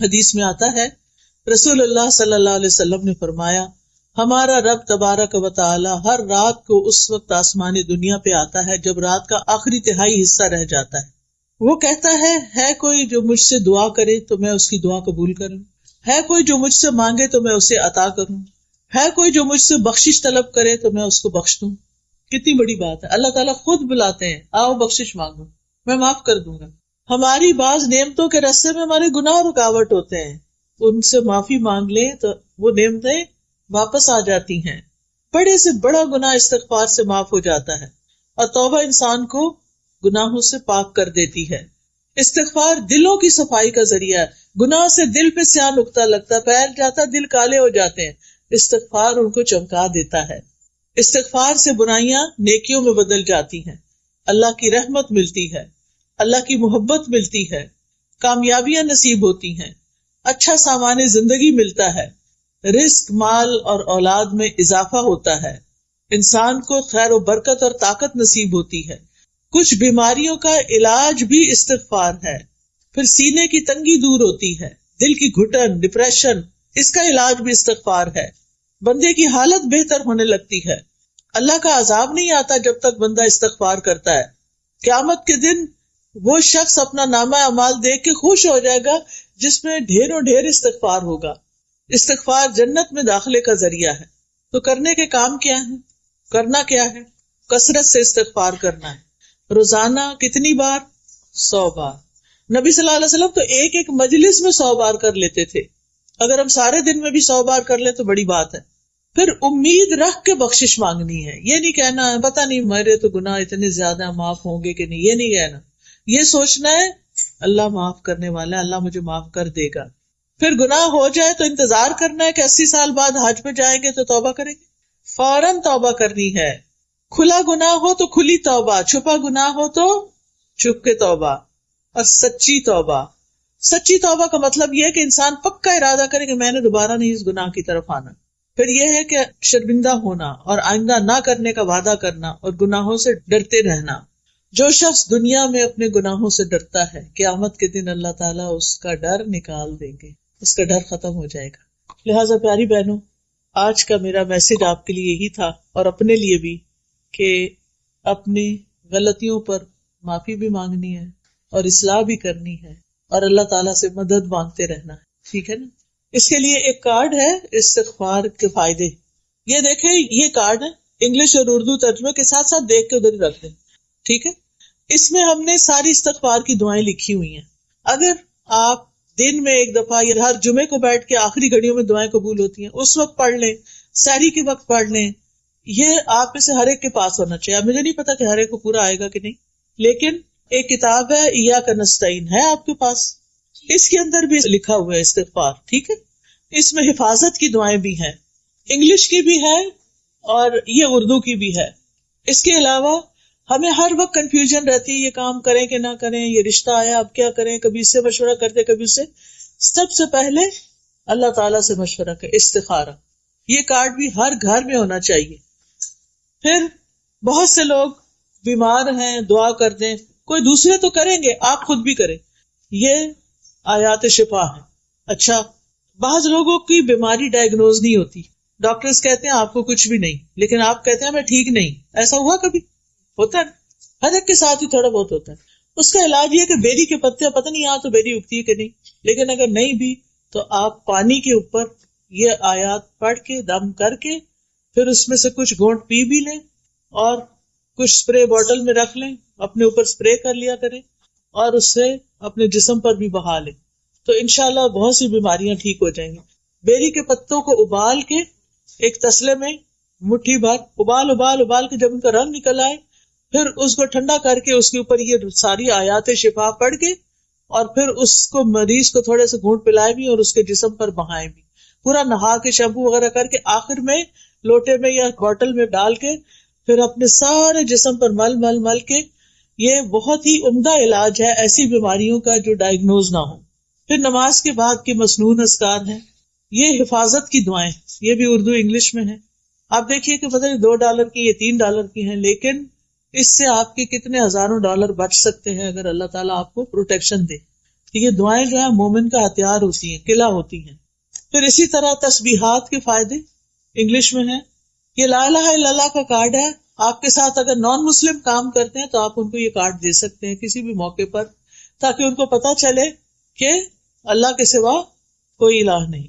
حدیث میں آتا ہے رسول اللہ صلی اللہ علیہ وسلم نے فرمایا ہمارا رب تبارک و تعالی ہر رات کو اس وقت آسمانی دنیا پہ آتا ہے جب رات کا آخری تہائی حصہ رہ جاتا ہے. وہ کہتا ہے کوئی جو مجھ سے دعا کرے تو میں اس کی دعا قبول کروں، ہے کوئی جو مجھ سے مانگے تو میں اسے عطا کروں، ہے کوئی جو مجھ سے بخشش طلب کرے تو میں اس کو بخش دوں. کتنی بڑی بات ہے. اللہ تعالیٰ خود بلاتے ہیں آؤ بخشش مانگو، میں معاف کر دوں گا. ہماری بعض نعمتوں کے راستے میں ہمارے گناہ رکاوٹ ہوتے ہیں، ان سے معافی مانگ لیں تو وہ نعمتیں واپس آ جاتی ہیں. بڑے سے بڑا گناہ استغفار سے معاف ہو جاتا ہے، اور توبہ انسان کو گناہوں سے پاک کر دیتی ہے. استغفار دلوں کی صفائی کا ذریعہ ہے. گناہ سے دل پہ سیاہ نقطہ لگتا، پھیل جاتا، دل کالے ہو جاتے ہیں. استغفار ان کو چمکا دیتا ہے. استغفار سے برائیاں نیکیوں میں بدل جاتی ہیں، اللہ کی رحمت ملتی ہے، اللہ کی محبت ملتی ہے، کامیابیاں نصیب ہوتی ہیں، اچھا سامان زندگی ملتا ہے، رزق، مال اور اولاد میں اضافہ ہوتا ہے، انسان کو خیر و برکت اور طاقت نصیب ہوتی ہے. کچھ بیماریوں کا علاج بھی استغفار ہے. پھر سینے کی تنگی دور ہوتی ہے، دل کی گھٹن، ڈپریشن، اس کا علاج بھی استغفار ہے. بندے کی حالت بہتر ہونے لگتی ہے. اللہ کا عذاب نہیں آتا جب تک بندہ استغفار کرتا ہے. قیامت کے دن وہ شخص اپنا نامہ اعمال دیکھ کے خوش ہو جائے گا جس میں ڈھیروں ڈھیر استغفار ہوگا. استغفار جنت میں داخلے کا ذریعہ ہے. تو کرنے کے کام کیا ہے؟ کرنا کیا ہے؟ کثرت سے استغفار کرنا ہے. روزانہ کتنی بار؟ 100 بار. نبی صلی اللہ علیہ وسلم تو ایک ایک مجلس میں 100 بار کر لیتے تھے. اگر ہم سارے دن میں بھی 100 بار کر لیں تو بڑی بات ہے. پھر امید رکھ کے بخشش مانگنی ہے. یہ نہیں کہنا پتہ نہیں میرے تو گناہ اتنے زیادہ معاف ہوں گے کہ نہیں، یہ نہیں کہنا. یہ سوچنا ہے اللہ معاف کرنے والا ہے، اللہ مجھے معاف کر دے گا. پھر گناہ ہو جائے تو انتظار کرنا ہے کہ 80 سال بعد حج پہ جائیں گے تو توبہ کریں گے. فوراً توبہ کرنی ہے. کھلا گناہ ہو تو کھلی توبہ، چھپا گناہ ہو تو چھپ کے توبہ. اور سچی توبہ. سچی توبہ کا مطلب یہ ہے کہ انسان پکا ارادہ کرے کہ میں نے دوبارہ نہیں اس گناہ کی طرف آنا. پھر یہ ہے کہ شرمندہ ہونا اور آئندہ نہ کرنے کا وعدہ کرنا اور گناہوں سے ڈرتے رہنا. جو شخص دنیا میں اپنے گناہوں سے ڈرتا ہے قیامت کے دن اللہ تعالیٰ اس کا ڈر نکال دیں گے، اس کا ڈر ختم ہو جائے گا. لہٰذا پیاری بہنوں، آج کا میرا میسج آپ کے لیے یہی تھا اور اپنے لیے بھی، کہ اپنی غلطیوں پر معافی بھی مانگنی ہے اور اصلاح بھی کرنی ہے اور اللہ تعالیٰ سے مدد مانگتے رہنا ہے. ٹھیک ہے نا؟ اس کے لیے ایک کارڈ ہے استغفار کے فائدے. یہ دیکھیں، یہ کارڈ ہے انگلش اور اردو ترجمے کے ساتھ ساتھ دیکھ کے ادھر ہی رکھ دیں. ٹھیک ہے؟ اس میں ہم نے ساری استغفار کی دعائیں لکھی ہوئی ہیں. اگر آپ دن میں ایک دفعہ یا ہر جمعے کو بیٹھ کے آخری گھڑیوں میں دعائیں قبول ہوتی ہیں اس وقت پڑھ لیں، سحری کے وقت پڑھ لیں. یہ آپ میں سے ہر ایک کے پاس ہونا چاہیے. اب مجھے نہیں پتا کہ ہر ایک کو پورا آئے گا کہ نہیں، لیکن ایک کتاب ہے ایاک نستعین ہے آپ کے پاس، اس کے اندر بھی لکھا ہوا ہے استغفار، ٹھیک ہے؟ اس میں حفاظت کی دعائیں بھی ہیں، انگلش کی بھی ہے اور یہ اردو کی بھی ہے۔ اس کے علاوہ ہمیں ہر وقت کنفیوژن رہتی ہے، یہ کام کریں کہ نہ کریں، یہ رشتہ آیا اب کیا کریں، کبھی اس سے مشورہ کرتے کبھی اس سے۔ سب سے پہلے اللہ تعالیٰ سے مشورہ کریں، استخارہ، یہ کارڈ بھی ہر گھر میں ہونا چاہیے۔ پھر بہت سے لوگ بیمار ہیں، دعا کر دیں، کوئی دوسرے تو کریں گے، آپ خود بھی کریں، یہ آیات شفا ہے۔ اچھا، بعض لوگوں کی بیماری ڈائگنوز نہیں ہوتی، ڈاکٹرز کہتے ہیں آپ کو کچھ بھی نہیں، لیکن آپ کہتے ہیں میں ٹھیک نہیں، ایسا ہوا کبھی؟ ہوتا ہے، ہر ایک کے ساتھ ہی تھوڑا بہت ہوتا ہے۔ اس کا علاج یہ کہ بیری کے پتے، پتہ نہیں یہاں تو بیری اگتی ہے کہ نہیں، لیکن اگر نہیں بھی تو آپ پانی کے اوپر یہ آیات پڑھ کے دم کر کے پھر اس میں سے کچھ گھونٹ پی بھی لیں اور کچھ اسپرے بوٹل میں رکھ لیں، اپنے اوپر اسپرے کر لیا کریں اور اس سے اپنے جسم پر بھی بہا لیں، تو انشاءاللہ بہت سی بیماریاں ٹھیک ہو جائیں گی۔ بیری کے پتوں کو ابال کے ایک تسلے میں مٹھی بھر ابال کے جب ان کا رنگ نکل آئے، پھر اس کو ٹھنڈا کر کے اس کے اوپر یہ ساری آیات شفا پڑھ کے اور پھر اس کو مریض کو تھوڑے سے گھونٹ پلائے بھی اور اس کے جسم پر بہائے بھی، پورا نہا کے شیمپو وغیرہ کر کے آخر میں لوٹے میں یا بوٹل میں ڈال کے پھر اپنے سارے جسم پر مل کے، یہ بہت ہی عمدہ علاج ہے ایسی بیماریوں کا جو ڈائگنوز نہ ہو۔ پھر نماز کے بعد کے مسنون اذکار ہیں، یہ حفاظت کی دعائیں، یہ بھی اردو انگلش میں ہیں۔ آپ دیکھیے کہ پتہ نہیں $2 کی یا $3 کی ہیں، لیکن اس سے آپ کے کتنے ہزاروں ڈالر بچ سکتے ہیں اگر اللہ تعالیٰ آپ کو پروٹیکشن دے۔ یہ دعائیں جو ہیں مومن کا ہتھیار ہوتی ہیں، قلعہ ہوتی ہیں۔ پھر اسی طرح تسبیحات کے فائدے انگلش میں ہیں، یہ لا الہ الا اللہ کا کارڈ ہے، آپ کے ساتھ اگر نان مسلم کام کرتے ہیں تو آپ ان کو یہ کارڈ دے سکتے ہیں کسی بھی موقع پر، تاکہ ان کو پتہ چلے کہ اللہ کے سوا کوئی الہ نہیں۔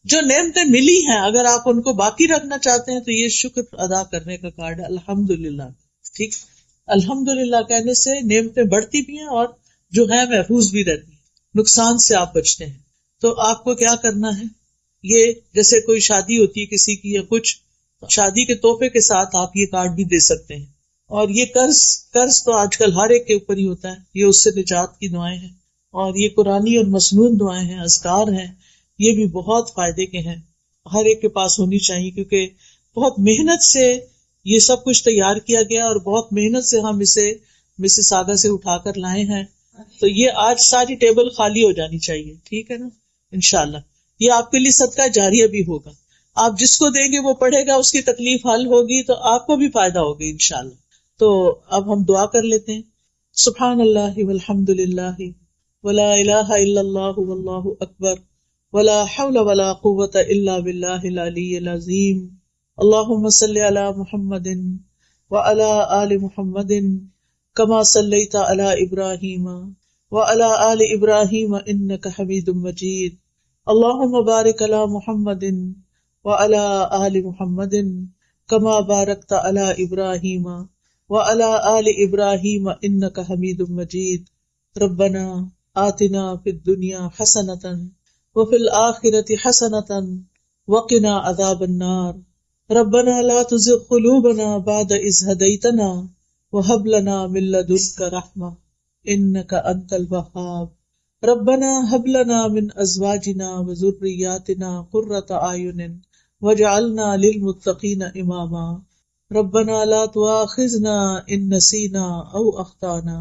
جو نعمتیں ملی ہیں اگر آپ ان کو باقی رکھنا چاہتے ہیں تو یہ شکر ادا کرنے کا کارڈ ہے، الحمدللہ، ٹھیک، الحمدللہ کہنے سے نعمتیں بڑھتی بھی ہیں اور جو ہے محفوظ بھی رہتی ہیں، نقصان سے آپ بچتے ہیں۔ تو آپ کو کیا کرنا ہے، یہ جیسے کوئی شادی ہوتی ہے کسی کی یا کچھ، شادی کے تحفے کے ساتھ آپ یہ کارڈ بھی دے سکتے ہیں۔ اور یہ قرض تو آج کل ہر ایک کے اوپر ہی ہوتا ہے، یہ اس سے نجات کی دعائیں ہیں، اور یہ قرآنی اور مسنون دعائیں ہیں، اذکار ہیں، یہ بھی بہت فائدے کے ہیں، ہر ایک کے پاس ہونی چاہیے، کیونکہ بہت محنت سے یہ سب کچھ تیار کیا گیا اور بہت محنت سے ہم اسے مسیساگا سے اٹھا کر لائے ہیں، تو یہ آج ساری ٹیبل خالی ہو جانی چاہیے، ٹھیک ہے نا، انشاءاللہ یہ آپ کے لیے صدقہ جاریہ بھی ہوگا، آپ جس کو دیں گے وہ پڑھے گا، اس کی تکلیف حل ہوگی تو آپ کو بھی فائدہ ہوگا انشاءاللہ۔ تو اب ہم دعا کر لیتے ہیں، سبحان اللہ والحمد للہ ولا الہ الا اللہ واللہ اکبر ولا حول ولا قوة الا باللہ العلی العظیم، اللہم صل علی محمد وعلی آل محمد کما صلیت علی ابراہیم وعلی آل ابراہیم انک حمید مجید، اللہم بارک علی محمد وعلی آل محمد کما بارکت علی ابراہیم وعلی آل ابراہیم انک حمید مجید، ربنا آتنا فی الدنیا حسنۃ وفی الآخرۃ حسنۃ وقنا عذاب النار، ربنا لا تزغ قلوبنا بعد اذ ہدیتنا وہب لنا من لدنک رحمۃ انک انت الوہاب، ربنا ہب لنا من ازواجنا وذریاتنا قرۃ اعین واجعلنا للمتقین اماما، ربنا لا تؤاخذنا ان نسینا او اخطانا،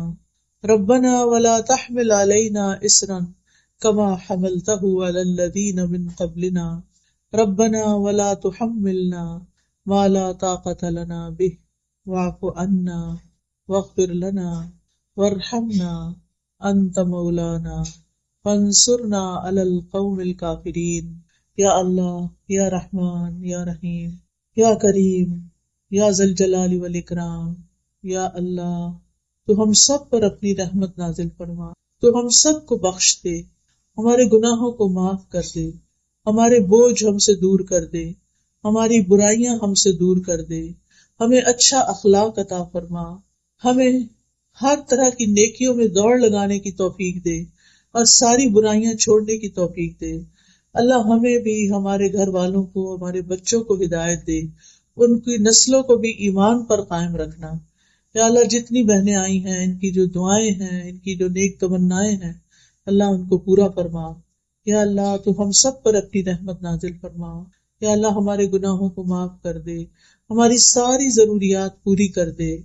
ربنا ولا تحمل علینا اصرا کما حملته علی الذین من قبلنا، ربنا ولا تحملنا ما لا طاقة لنا به واعف عنا واغفر لنا وارحمنا انت مولانا فانصرنا على القوم الكافرین۔ یا اللہ، یا رحمان، یا رحیم، یا کریم، یا ذی الجلال والاکرام، یا اللہ تو ہم سب پر اپنی رحمت نازل فرما، تو ہم سب کو بخش دے، ہمارے گناہوں کو معاف کر دے، ہمارے بوجھ ہم سے دور کر دے، ہماری برائیاں ہم سے دور کر دے، ہمیں اچھا اخلاق عطا فرما، ہمیں ہر طرح کی نیکیوں میں دوڑ لگانے کی توفیق دے اور ساری برائیاں چھوڑنے کی توفیق دے۔ اللہ ہمیں بھی، ہمارے گھر والوں کو، ہمارے بچوں کو ہدایت دے، ان کی نسلوں کو بھی ایمان پر قائم رکھنا۔ یا اللہ جتنی بہنیں آئی ہیں ان کی جو دعائیں ہیں، ان کی جو نیک تمنائیں ہیں، اللہ ان کو پورا فرما۔ یا اللہ تو ہم سب پر اپنی رحمت نازل فرما۔ یا اللہ ہمارے گناہوں کو معاف کر دے، ہماری ساری ضروریات پوری کر دے۔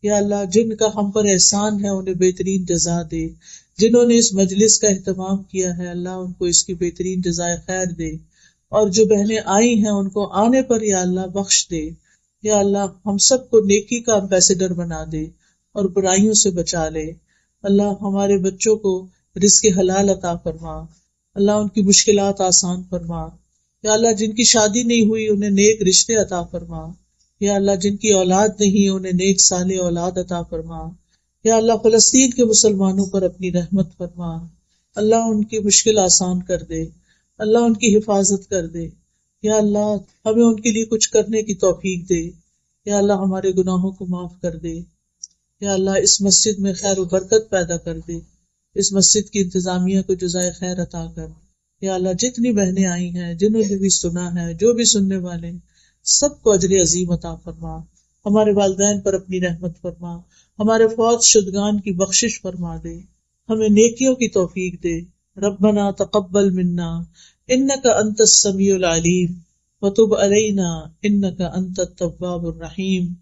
یا اللہ جن کا ہم پر احسان ہے انہیں بہترین جزا دے، جنہوں نے اس مجلس کا اہتمام کیا ہے اللہ ان کو اس کی بہترین جزائے خیر دے، اور جو بہنیں آئی ہیں ان کو آنے پر یا اللہ بخش دے۔ یا اللہ ہم سب کو نیکی کا امبیسڈر بنا دے اور برائیوں سے بچا لے۔ اللہ ہمارے بچوں کو رزق حلال عطا فرما، اللہ ان کی مشکلات آسان فرما۔ یا اللہ جن کی شادی نہیں ہوئی انہیں نیک رشتے عطا فرما۔ یا اللہ جن کی اولاد نہیں انہیں نیک صالح اولاد عطا فرما۔ یا اللہ فلسطین کے مسلمانوں پر اپنی رحمت فرما، اللہ ان کی مشکل آسان کر دے، اللہ ان کی حفاظت کر دے۔ یا اللہ ہمیں ان کے لیے کچھ کرنے کی توفیق دے۔ یا اللہ ہمارے گناہوں کو معاف کر دے۔ یا اللہ اس مسجد میں خیر و برکت پیدا کر دے، اس مسجد کی انتظامیہ کو جزائے خیر عطا کر۔ یا اللہ جتنی بہنیں آئی ہیں، جنہوں نے بھی سنا ہے، جو بھی سننے والے ہیں، سب کو اجر عظیم عطا فرما۔ ہمارے والدین پر اپنی رحمت فرما، ہمارے فوت شدگان کی بخشش فرما دے، ہمیں نیکیوں کی توفیق دے۔ ربنا تقبل منا انک انت السمیع العلیم وتب علینا انک انت التواب الرحیم۔